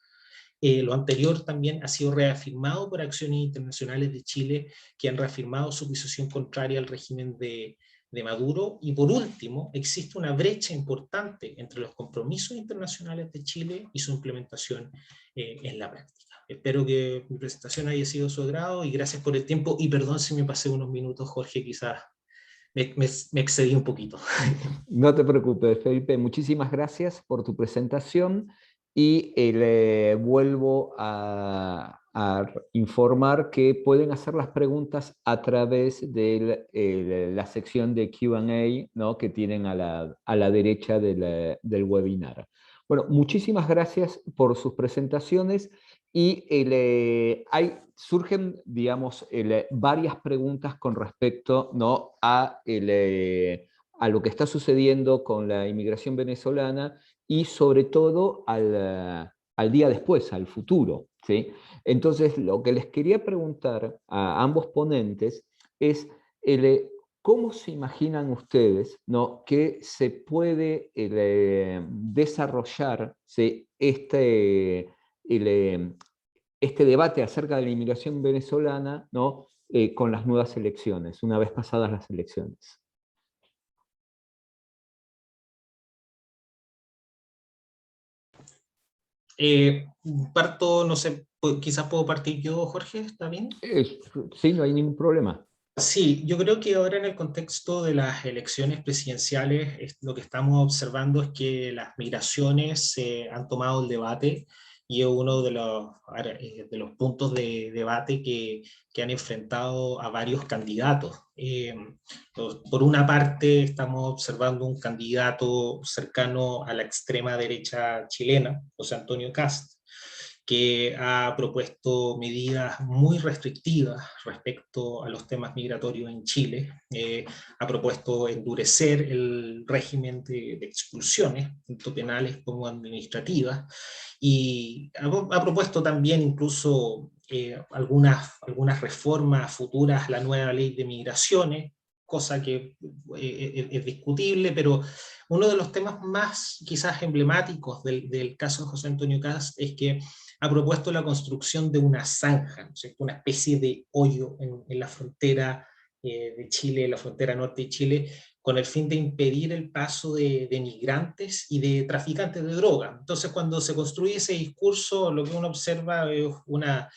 Lo anterior también ha sido reafirmado por acciones internacionales de Chile, que han reafirmado su posición contraria al régimen de Maduro. Y por último, existe una brecha importante entre los compromisos internacionales de Chile y su implementación en la práctica. Espero que mi presentación haya sido de su agrado, y gracias por el tiempo, y perdón si me pasé unos minutos, Jorge, quizás me excedí un poquito. No te preocupes, Felipe, muchísimas gracias por tu presentación, y le vuelvo a informar que pueden hacer las preguntas a través de la sección de Q&A, ¿no?, que tienen a la derecha del webinar. Bueno, muchísimas gracias por sus presentaciones, y surgen, digamos, varias preguntas con respecto, ¿no?, a lo que está sucediendo con la inmigración venezolana, y sobre todo al día después, al futuro, ¿sí? Entonces, lo que les quería preguntar a ambos ponentes es ¿cómo se imaginan ustedes, ¿no?, que se puede desarrollar, ¿sí?, este debate acerca de la inmigración venezolana, ¿no?, con las nuevas elecciones, una vez pasadas las elecciones? Parto, no sé, quizás puedo partir yo, Jorge, ¿está bien? Sí, no hay ningún problema. Sí, yo creo que ahora en el contexto de las elecciones presidenciales lo que estamos observando es que las migraciones han tomado el debate, y es uno de los puntos de debate que han enfrentado a varios candidatos. Por una parte, estamos observando un candidato cercano a la extrema derecha chilena, José Antonio Kast, que ha propuesto medidas muy restrictivas respecto a los temas migratorios en Chile. Ha propuesto endurecer el régimen de expulsiones, tanto penales como administrativas, y ha propuesto también incluso algunas reformas futuras a la nueva ley de migraciones, cosa que es discutible, pero uno de los temas más quizás emblemáticos del caso de José Antonio Kast es que ha propuesto la construcción de una zanja, ¿no es cierto?, una especie de hoyo en la frontera de Chile, la frontera norte de Chile, con el fin de impedir el paso de migrantes y de traficantes de droga. Entonces, cuando se construye ese discurso, lo que uno observa es una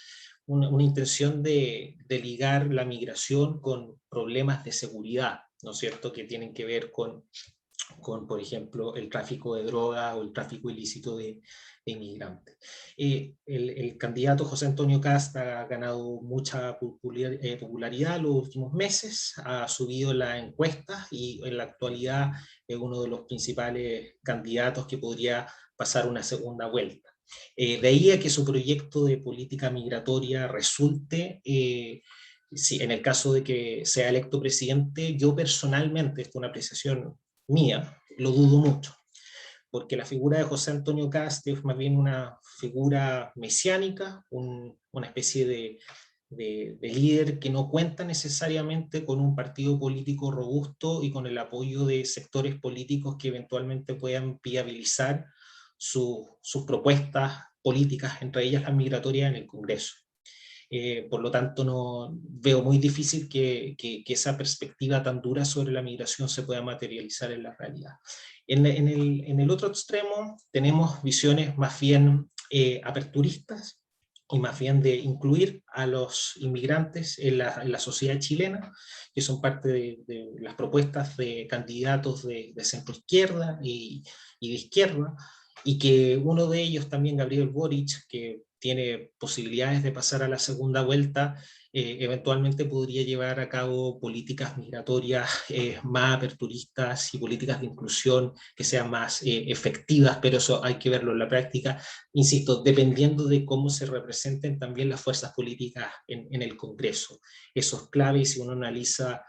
intención de ligar la migración con problemas de seguridad, ¿no es cierto?, que tienen que ver con, por ejemplo, el tráfico de droga o el tráfico ilícito de inmigrantes. El candidato José Antonio Kast ha ganado mucha popularidad en los últimos meses, ha subido las encuestas, y en la actualidad es uno de los principales candidatos que podría pasar una segunda vuelta. De ahí a que su proyecto de política migratoria resulte, si en el caso de que sea electo presidente, yo personalmente, esto es una apreciación mía, lo dudo mucho, porque la figura de José Antonio Kast es más bien una figura mesiánica, una especie de líder que no cuenta necesariamente con un partido político robusto y con el apoyo de sectores políticos que eventualmente puedan viabilizar sus propuestas políticas, entre ellas las migratorias, en el Congreso. Por lo tanto, no veo muy difícil que esa perspectiva tan dura sobre la migración se pueda materializar en la realidad. En el otro extremo tenemos visiones más bien aperturistas, y más bien de incluir a los inmigrantes en la sociedad chilena, que son parte de las propuestas de candidatos de centro-izquierda y de izquierda, y que uno de ellos también, Gabriel Boric, que tiene posibilidades de pasar a la segunda vuelta, eventualmente podría llevar a cabo políticas migratorias más aperturistas y políticas de inclusión que sean más efectivas, pero eso hay que verlo en la práctica, insisto, dependiendo de cómo se representen también las fuerzas políticas en el Congreso. Eso es clave, y si uno analiza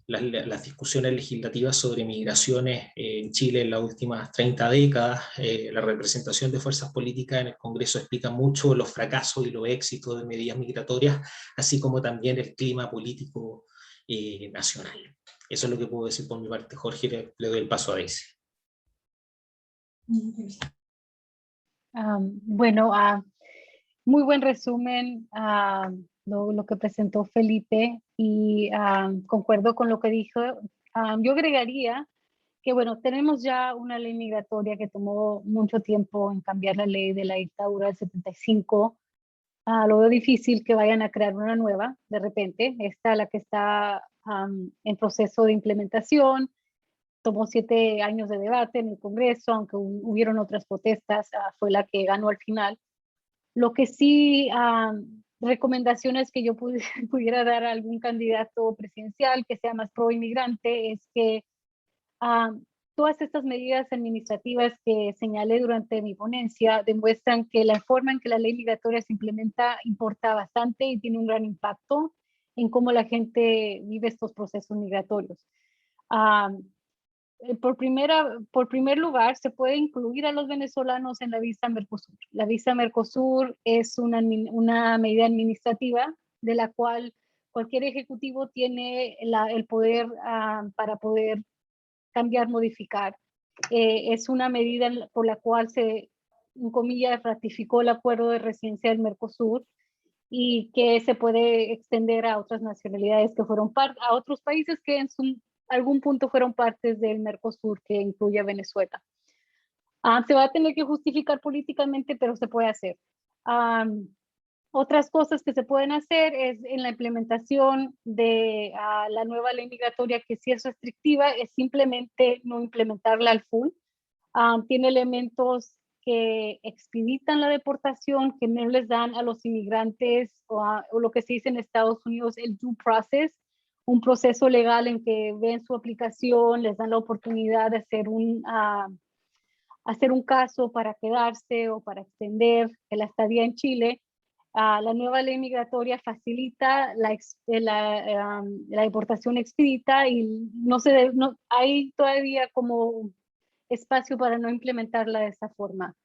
las discusiones legislativas sobre migraciones en Chile en las últimas 30 décadas, la representación de fuerzas políticas en el Congreso explica mucho los fracasos y los éxitos de medidas migratorias, así como también el clima político nacional. Eso es lo que puedo decir por mi parte. Jorge, le doy el paso a Daisy. Bueno, muy buen resumen lo que presentó Felipe, y concuerdo con lo que dijo. Yo agregaría que, bueno, tenemos ya una ley migratoria que tomó mucho tiempo en cambiar la ley de la dictadura del 75. Lo veo difícil que vayan a crear una nueva de repente. Esta, la que está en proceso de implementación, tomó 7 años de debate en el Congreso, aunque hubieron otras protestas, fue la que ganó al final. Lo que sí, recomendaciones que yo pudiera dar a algún candidato presidencial que sea más pro inmigrante es que todas estas medidas administrativas que señalé durante mi ponencia demuestran que la forma en que la ley migratoria se implementa importa bastante y tiene un gran impacto en cómo la gente vive estos procesos migratorios. Por primer lugar, se puede incluir a los venezolanos en la visa Mercosur. La visa Mercosur es una medida administrativa de la cual cualquier ejecutivo tiene el poder para poder cambiar, modificar. Es una medida por la cual se, en comillas, ratificó el acuerdo de residencia del Mercosur, y que se puede extender a otras nacionalidades que fueron a otros países que en algún punto fueron partes del Mercosur, que incluye a Venezuela. Se va a tener que justificar políticamente, pero se puede hacer. Otras cosas que se pueden hacer es en la implementación de la nueva ley migratoria, que sí es restrictiva, es simplemente no implementarla al full. Tiene elementos que expeditan la deportación, que no les dan a los inmigrantes o lo que se dice en Estados Unidos el due process, un proceso legal en que ven su aplicación, les dan la oportunidad de hacer un caso para quedarse o para extender la estadía en Chile. La nueva ley migratoria facilita la deportación expedita, y no hay todavía como espacio para no implementarla de esa forma.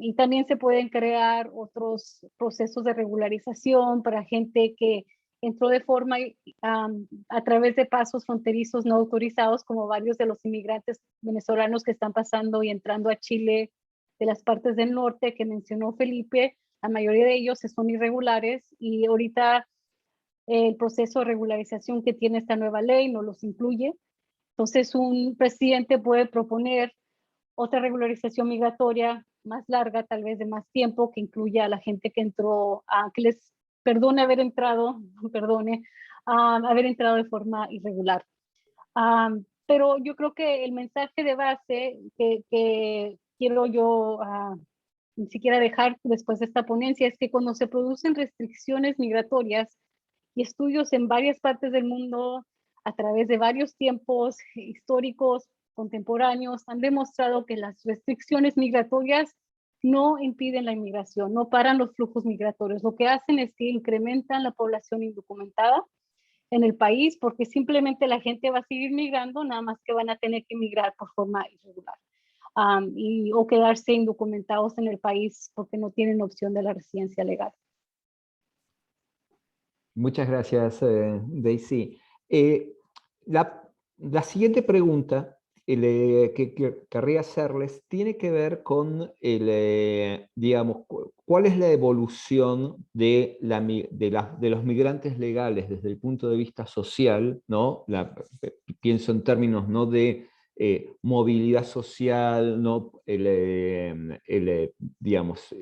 Y también se pueden crear otros procesos de regularización para gente que entró de forma a través de pasos fronterizos no autorizados, como varios de los inmigrantes venezolanos que están pasando y entrando a Chile de las partes del norte que mencionó Felipe. La mayoría de ellos son irregulares, y ahorita el proceso de regularización que tiene esta nueva ley no los incluye. Entonces, un presidente puede proponer otra regularización migratoria más larga, tal vez de más tiempo, que incluya a la gente que entró, que les perdone haber entrado de forma irregular. Pero yo creo que el mensaje de base que quiero yo ni siquiera dejar después de esta ponencia es que cuando se producen restricciones migratorias y estudios en varias partes del mundo a través de varios tiempos históricos contemporáneos han demostrado que las restricciones migratorias no impiden la inmigración, no paran los flujos migratorios. Lo que hacen es que incrementan la población indocumentada en el país, porque simplemente la gente va a seguir migrando, nada más que van a tener que migrar por forma irregular o quedarse indocumentados en el país porque no tienen opción de la residencia legal. Muchas gracias, Daisy. La siguiente pregunta que querría hacerles tiene que ver con, digamos, cuál es la evolución de los migrantes legales desde el punto de vista social, ¿no? Pienso en términos no de movilidad social, ¿no? Digamos,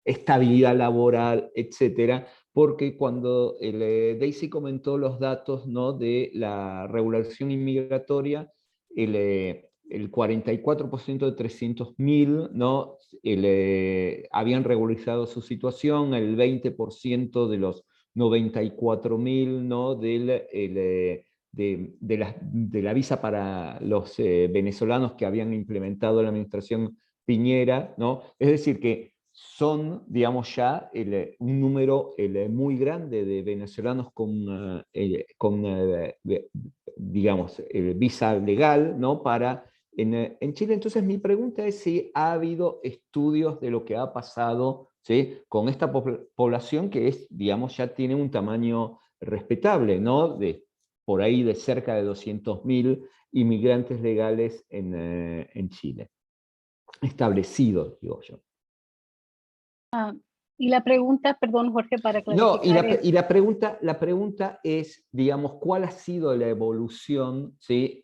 estabilidad laboral, etcétera, porque cuando Daisy comentó los datos, ¿no?, de la regulación inmigratoria, el 44% de 300.000, ¿no?, habían regularizado su situación, el 20% de los 94.000, ¿no?, de la visa para los venezolanos que habían implementado la administración Piñera, ¿no? Es decir, que son, digamos, ya un número muy grande de venezolanos digamos, visa legal, ¿no?, para en Chile. Entonces mi pregunta es si ha habido estudios de lo que ha pasado, ¿sí?, con esta población que es, digamos, ya tiene un tamaño respetable, ¿no?, por ahí de cerca de 200.000 inmigrantes legales en Chile, establecidos, digo yo. Y la pregunta, perdón, Jorge, para No, clarificar es... la pregunta es, digamos, ¿cuál ha sido la evolución, ¿sí?,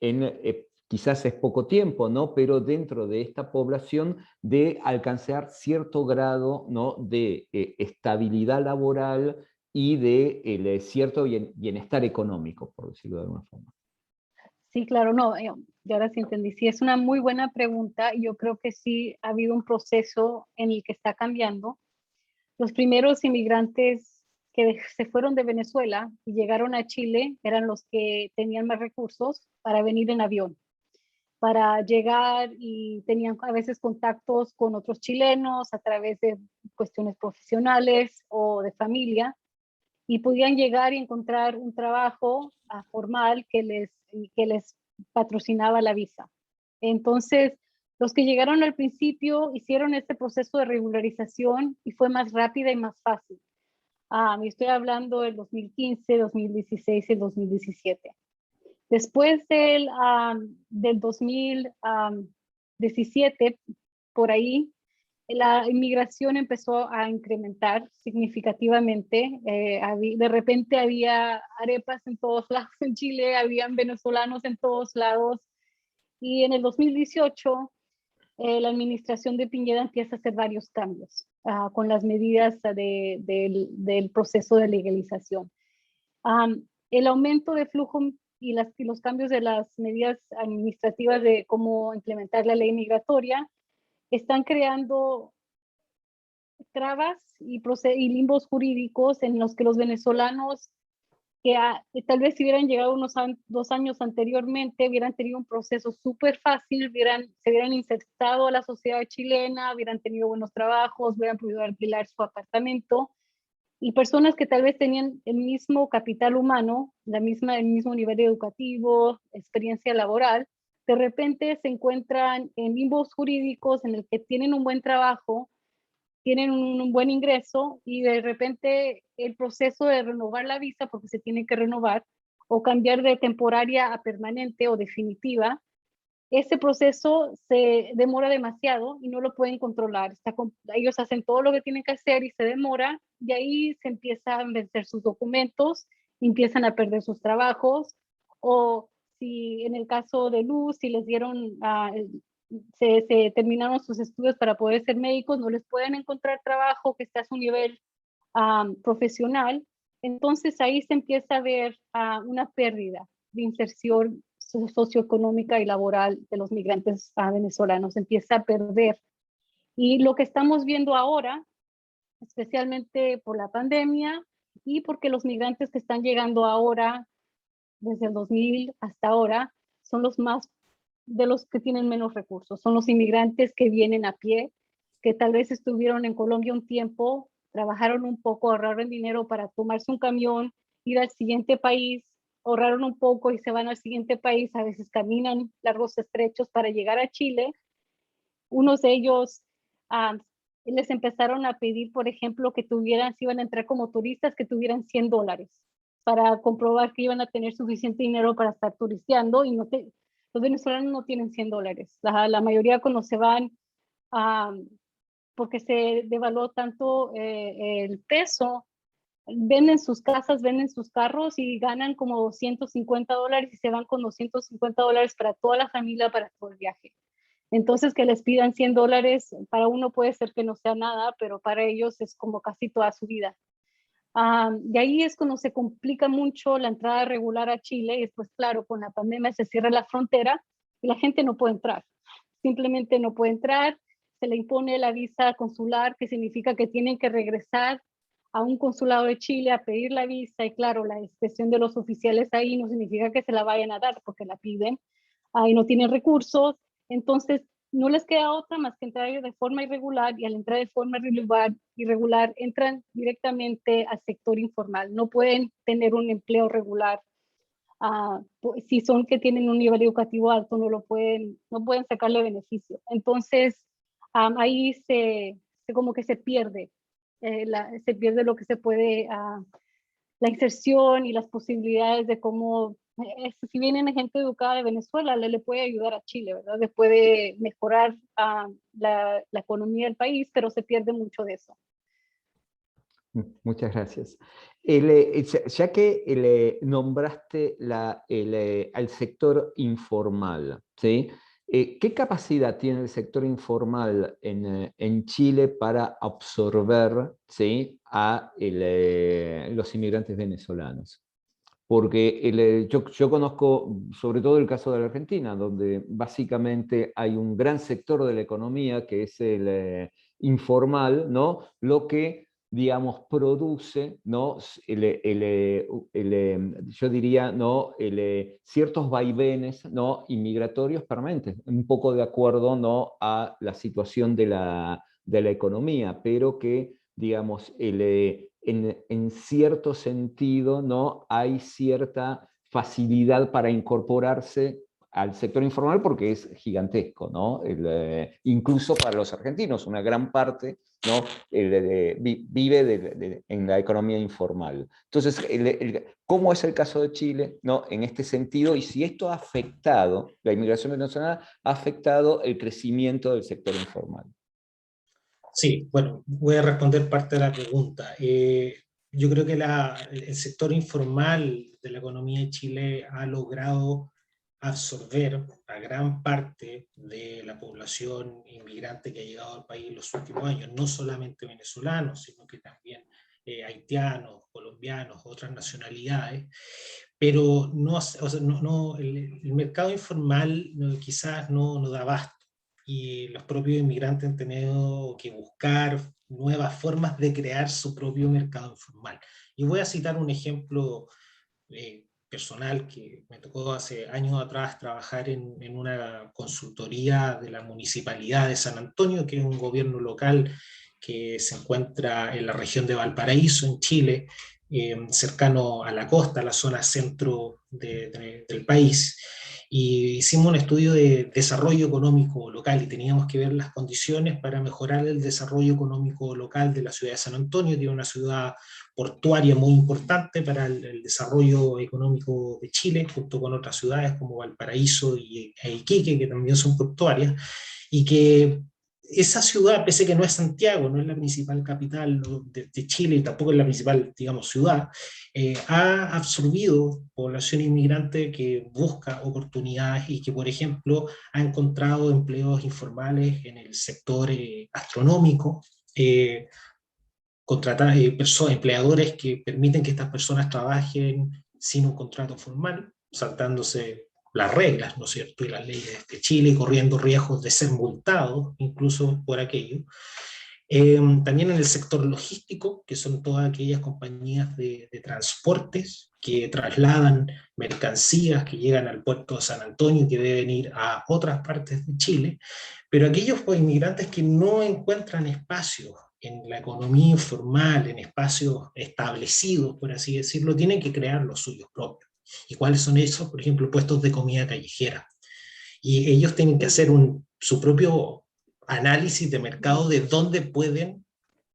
quizás es poco tiempo, ¿no?, pero dentro de esta población, de alcanzar cierto grado, ¿no?, de estabilidad laboral y de cierto bienestar económico, por decirlo de alguna forma? Sí, claro, no, y ahora sí entendí. Sí, es una muy buena pregunta. Yo creo que sí ha habido un proceso en el que está cambiando. Los primeros inmigrantes que se fueron de Venezuela y llegaron a Chile eran los que tenían más recursos para venir en avión, para llegar, y tenían a veces contactos con otros chilenos a través de cuestiones profesionales o de familia, y podían llegar y encontrar un trabajo formal que les patrocinaba la visa. Entonces, los que llegaron al principio hicieron este proceso de regularización y fue más rápida y más fácil. Me estoy hablando del 2015, 2016 y 2017. Después del 2017, por ahí, la inmigración empezó a incrementar significativamente. De repente había arepas en todos lados en Chile, habían venezolanos en todos lados. Y en el 2018, la administración de Piñera empieza a hacer varios cambios con las medidas del proceso de legalización. El aumento de flujo y los cambios de las medidas administrativas de cómo implementar la ley migratoria están creando trabas y limbos jurídicos en los que los venezolanos que tal vez si hubieran llegado 2 años anteriormente, hubieran tenido un proceso súper fácil, se hubieran insertado a la sociedad chilena, hubieran tenido buenos trabajos, hubieran podido alquilar su apartamento, y personas que tal vez tenían el mismo capital humano, el mismo nivel educativo, experiencia laboral, de repente se encuentran en limbos jurídicos en el que tienen un buen trabajo, tienen un buen ingreso, y de repente el proceso de renovar la visa, porque se tiene que renovar, o cambiar de temporaria a permanente o definitiva, ese proceso se demora demasiado y no lo pueden controlar. Ellos hacen todo lo que tienen que hacer y se demora, y ahí se empiezan a vencer sus documentos, empiezan a perder sus trabajos, o si en el caso de Luz, si les dieron se terminaron sus estudios para poder ser médicos, no les pueden encontrar trabajo que esté a su nivel profesional. Entonces ahí se empieza a ver una pérdida de inserción socioeconómica y laboral de los migrantes venezolanos, se empieza a perder. Y lo que estamos viendo ahora, especialmente por la pandemia y porque los migrantes que están llegando ahora, desde el 2000 hasta ahora, son de los que tienen menos recursos, son los inmigrantes que vienen a pie, que tal vez estuvieron en Colombia un tiempo, trabajaron un poco, ahorraron dinero para tomarse un camión, ir al siguiente país, ahorraron un poco y se van al siguiente país, a veces caminan largos estrechos para llegar a Chile. Unos de ellos les empezaron a pedir, por ejemplo, que si iban a entrar como turistas, que tuvieran $100 para comprobar que iban a tener suficiente dinero para estar turisteando, y los venezolanos no tienen $100. La mayoría cuando se van, porque se devaluó tanto el peso, venden sus casas, venden sus carros y ganan como $250 y se van con $250 para toda la familia, para todo el viaje. Entonces, que les pidan $100, para uno puede ser que no sea nada, pero para ellos es como casi toda su vida. Y ahí es cuando se complica mucho la entrada regular a Chile, y después, claro, con la pandemia se cierra la frontera y la gente no puede entrar. Simplemente no puede entrar, se le impone la visa consular, que significa que tienen que regresar a un consulado de Chile a pedir la visa, y claro, la expresión de los oficiales ahí no significa que se la vayan a dar, porque la piden, y no tienen recursos, entonces no les queda otra más que entrar de forma irregular, y al entrar de forma irregular entran directamente al sector informal, no pueden tener un empleo regular. Si son que tienen un nivel educativo alto, no pueden sacarle beneficio. Entonces, ahí como que se pierde lo que se puede, la inserción y las posibilidades de cómo, si viene gente educada de Venezuela, le puede ayudar a Chile, ¿verdad? Le puede mejorar la economía del país, pero se pierde mucho de eso. Muchas gracias. Ya que nombraste al sector informal, ¿sí? ¿Qué capacidad tiene el sector informal en Chile para absorber, ¿sí?, a los inmigrantes venezolanos? Porque yo conozco sobre todo el caso de la Argentina, donde básicamente hay un gran sector de la economía que es el informal, ¿no? Lo que, digamos, produce, ¿no?, yo diría, ¿no?, ciertos vaivenes, ¿no?, inmigratorios permanentes, un poco de acuerdo, ¿no?, a la situación de la economía, pero que, digamos, en cierto sentido, ¿no?, hay cierta facilidad para incorporarse al sector informal porque es gigantesco, ¿no? Incluso para los argentinos, una gran parte, ¿no?, vive en la economía informal. Entonces, ¿cómo es el caso de Chile, ¿no?, en este sentido? Y si esto ha afectado, la inmigración venezolana ha afectado el crecimiento del sector informal. Sí, bueno, voy a responder parte de la pregunta. Yo creo que el sector informal de la economía de Chile ha logrado absorber a gran parte de la población inmigrante que ha llegado al país en los últimos años, no solamente venezolanos, sino que también haitianos, colombianos, otras nacionalidades, pero no, o sea, el mercado informal quizás no da abasto, y los propios inmigrantes han tenido que buscar nuevas formas de crear su propio mercado informal. Y voy a citar un ejemplo personal que me tocó hace años atrás trabajar en una consultoría de la Municipalidad de San Antonio, que es un gobierno local que se encuentra en la región de Valparaíso, en Chile, cercano a la costa, a la zona centro del país. Y hicimos un estudio de desarrollo económico local y teníamos que ver las condiciones para mejorar el desarrollo económico local de la ciudad de San Antonio, que es una ciudad portuaria muy importante para el desarrollo económico de Chile, junto con otras ciudades como Valparaíso e Iquique, que también son portuarias, y que esa ciudad, pese a que no es Santiago, no es la principal capital de Chile y tampoco es la principal, digamos, ciudad, ha absorbido población inmigrante que busca oportunidades y que, por ejemplo, ha encontrado empleos informales en el sector gastronómico, contratar empleadores que permiten que estas personas trabajen sin un contrato formal, saltándose las reglas, ¿no es cierto?, y las leyes de Chile, corriendo riesgos de ser multados, incluso por aquello. También en el sector logístico, que son todas aquellas compañías de transportes que trasladan mercancías que llegan al puerto de San Antonio y que deben ir a otras partes de Chile, pero aquellos inmigrantes que no encuentran espacios en la economía informal, en espacios establecidos, por así decirlo, tienen que crear los suyos propios. ¿Y cuáles son esos? Por ejemplo, puestos de comida callejera. Y ellos tienen que hacer su propio análisis de mercado de dónde pueden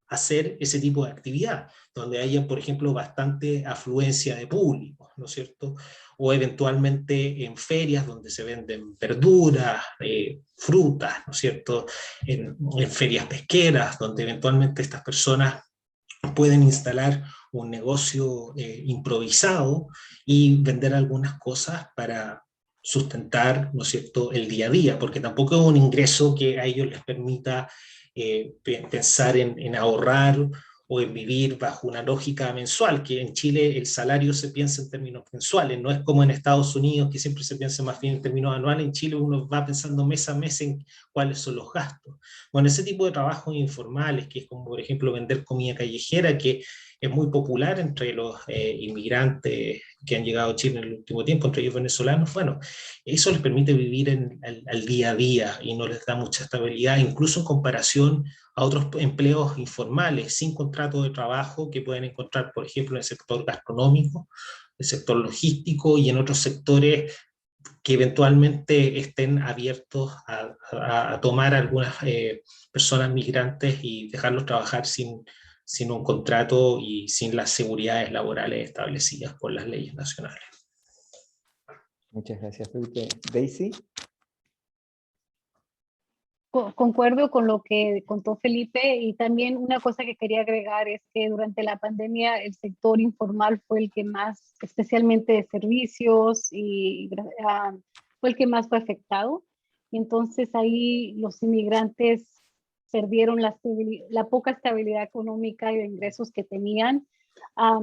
hacer ese tipo de actividad, donde haya, por ejemplo, bastante afluencia de público, ¿no es cierto? O eventualmente en ferias donde se venden verduras, frutas, ¿no es cierto? En ferias pesqueras, donde eventualmente estas personas pueden instalar un negocio improvisado y vender algunas cosas para sustentar, ¿no es cierto?, el día a día, porque tampoco es un ingreso que a ellos les permita pensar en ahorrar o en vivir bajo una lógica mensual, que en Chile el salario se piensa en términos mensuales, no es como en Estados Unidos que siempre se piensa más bien en términos anuales. En Chile uno va pensando mes a mes en cuáles son los gastos. Bueno, ese tipo de trabajos informales, que es como por ejemplo vender comida callejera, que es muy popular entre los inmigrantes que han llegado a Chile en el último tiempo, entre ellos venezolanos, bueno, eso les permite vivir al día a día y no les da mucha estabilidad, incluso en comparación a otros empleos informales, sin contrato de trabajo, que pueden encontrar, por ejemplo, en el sector gastronómico, el sector logístico y en otros sectores que eventualmente estén abiertos a tomar a algunas personas migrantes y dejarlos trabajar sin un contrato y sin las seguridades laborales establecidas por las leyes nacionales. Muchas gracias, Felipe. Daisy. Concuerdo con lo que contó Felipe, y también una cosa que quería agregar es que durante la pandemia el sector informal fue el que más, especialmente de servicios, fue el que más fue afectado. Entonces ahí los inmigrantes perdieron la poca estabilidad económica y de ingresos que tenían.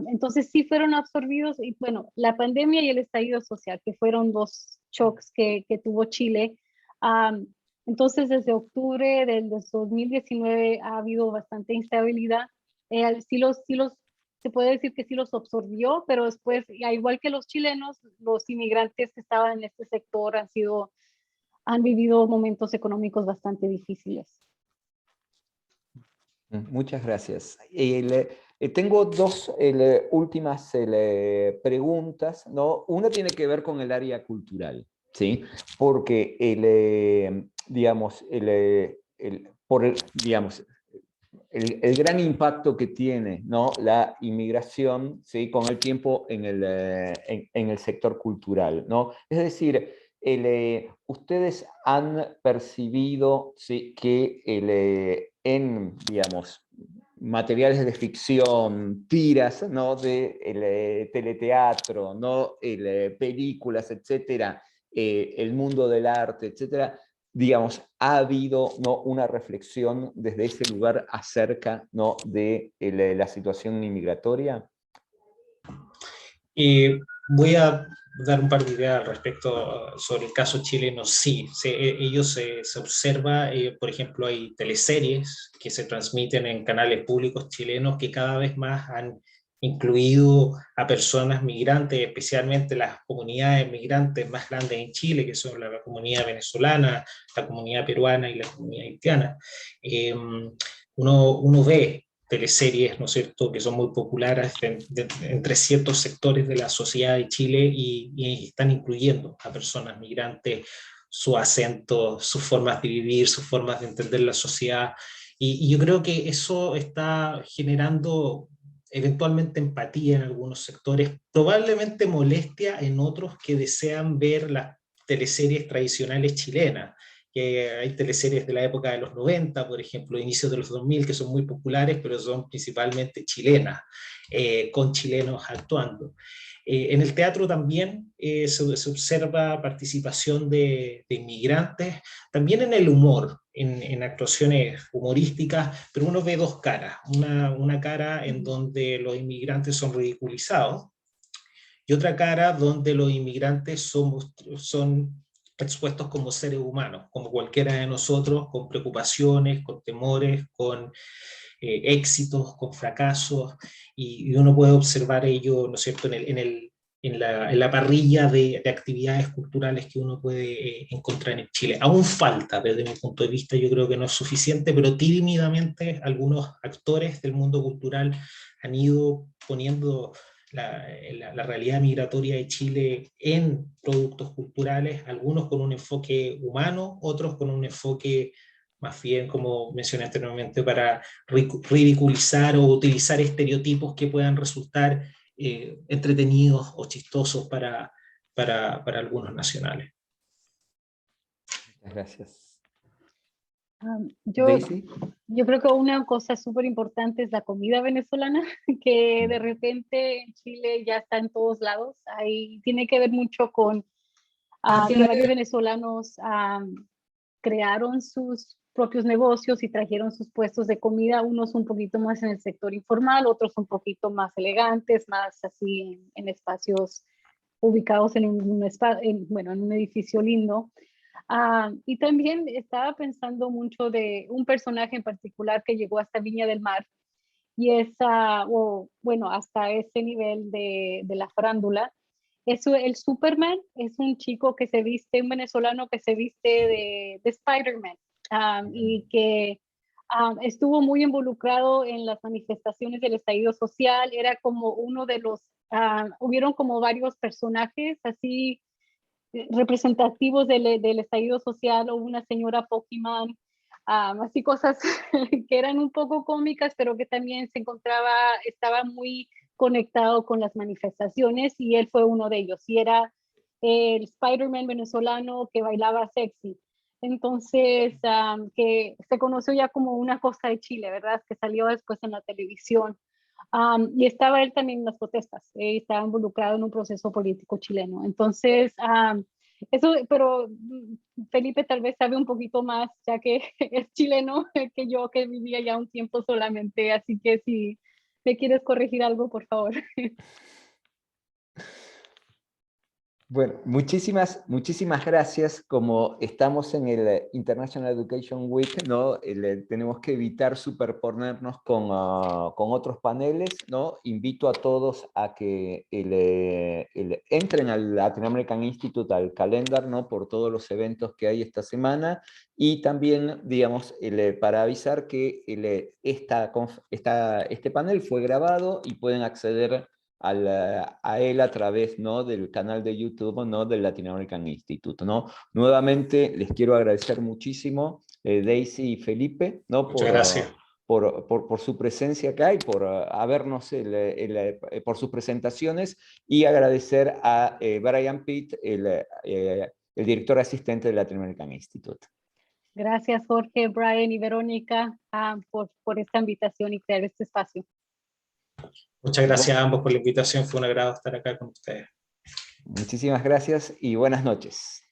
Entonces sí fueron absorbidos, y bueno, la pandemia y el estallido social, que fueron dos shocks que tuvo Chile. Entonces, desde octubre del 2019 ha habido bastante instabilidad. Se puede decir que sí los absorbió, pero después, igual que los chilenos, los inmigrantes que estaban en este sector han vivido momentos económicos bastante difíciles. Muchas gracias. Tengo dos últimas preguntas, ¿no? Una tiene que ver con el área cultural, ¿sí? Porque digamos, el gran impacto que tiene, ¿no?, la inmigración, ¿sí?, con el tiempo en el sector cultural, ¿no? Es decir, ustedes han percibido, ¿sí?, que en, digamos, materiales de ficción, tiras, ¿no?, de teleteatro, ¿no?, películas, etcétera, el mundo del arte, etcétera, digamos, ha habido, ¿no?, una reflexión desde ese lugar acerca, ¿no?, de la situación inmigratoria. Voy a dar un par de ideas al respecto sobre el caso chileno. Sí, se observa, por ejemplo, hay teleseries que se transmiten en canales públicos chilenos que cada vez más han incluido a personas migrantes, especialmente las comunidades migrantes más grandes en Chile, que son la comunidad venezolana, la comunidad peruana y la comunidad haitiana. Uno ve teleseries, ¿no es cierto?, que son muy populares entre ciertos sectores de la sociedad de Chile y están incluyendo a personas migrantes, su acento, sus formas de vivir, sus formas de entender la sociedad. Y yo creo que eso está generando eventualmente empatía en algunos sectores, probablemente molestia en otros que desean ver las teleseries tradicionales chilenas, que hay teleseries de la época de los 90, por ejemplo, inicios de los 2000, que son muy populares, pero son principalmente chilenas, con chilenos actuando. En el teatro también se observa participación de inmigrantes, también en el humor, en actuaciones humorísticas, pero uno ve dos caras, una cara en donde los inmigrantes son ridiculizados y otra cara donde los inmigrantes son expuestos como seres humanos, como cualquiera de nosotros, con preocupaciones, con temores, con éxitos, con fracasos, y uno puede observar ello, ¿no es cierto?, en la parrilla de actividades culturales que uno puede encontrar en Chile. Aún falta, desde mi punto de vista, yo creo que no es suficiente, pero tímidamente algunos actores del mundo cultural han ido poniendo la realidad migratoria de Chile en productos culturales, algunos con un enfoque humano, otros con un enfoque más bien, como mencioné anteriormente, para ridiculizar o utilizar estereotipos que puedan resultar entretenidos o chistosos para algunos nacionales. Muchas gracias. Yo Daisy. Yo creo que una cosa súper importante es la comida venezolana, que de repente en Chile ya está en todos lados. Ahí tiene que ver mucho con que varios venezolanos crearon sus propios negocios y trajeron sus puestos de comida, unos un poquito más en el sector informal, otros un poquito más elegantes, más así en espacios ubicados en bueno, en un edificio lindo. Y también estaba pensando mucho de un personaje en particular que llegó hasta Viña del Mar y es, bueno, hasta ese nivel de la farándula. El Superman es un chico que se viste, un venezolano que se viste de Spider-Man y que estuvo muy involucrado en las manifestaciones del estallido social. Era como uno de los, hubieron como varios personajes así representativos del estallido social, o una señora Pokémon, así cosas que eran un poco cómicas, pero que también estaba muy conectado con las manifestaciones, y él fue uno de ellos, y era el Spider-Man venezolano que bailaba sexy. Entonces, que se conoció ya como una cosa de Chile, ¿verdad? Que salió después en la televisión. Y estaba él también en las protestas, estaba involucrado en un proceso político chileno. Entonces, eso, pero Felipe tal vez sabe un poquito más, ya que es chileno, que yo, que vivía ya un tiempo solamente, así que si me quieres corregir algo, por favor. Bueno, muchísimas gracias. Como estamos en el International Education Week, ¿no? Tenemos que evitar superponernos con otros paneles, ¿no? Invito a todos a que entren al Latin American Institute, al calendar, ¿no? Por todos los eventos que hay esta semana, y también, digamos, para avisar que este panel fue grabado y pueden acceder a él a través, ¿no? del canal de YouTube, ¿no? del Latin American Institute, ¿no? Nuevamente les quiero agradecer muchísimo, Daisy y Felipe, ¿no? Muchas gracias. Por su presencia acá y por habernos, por sus presentaciones, y agradecer a Brian Pitt, el director asistente del Latin American Institute. Gracias, Jorge, Brian y Verónica, por esta invitación y crear este espacio. Muchas gracias a ambos por la invitación, fue un agrado estar acá con ustedes. Muchísimas gracias y buenas noches.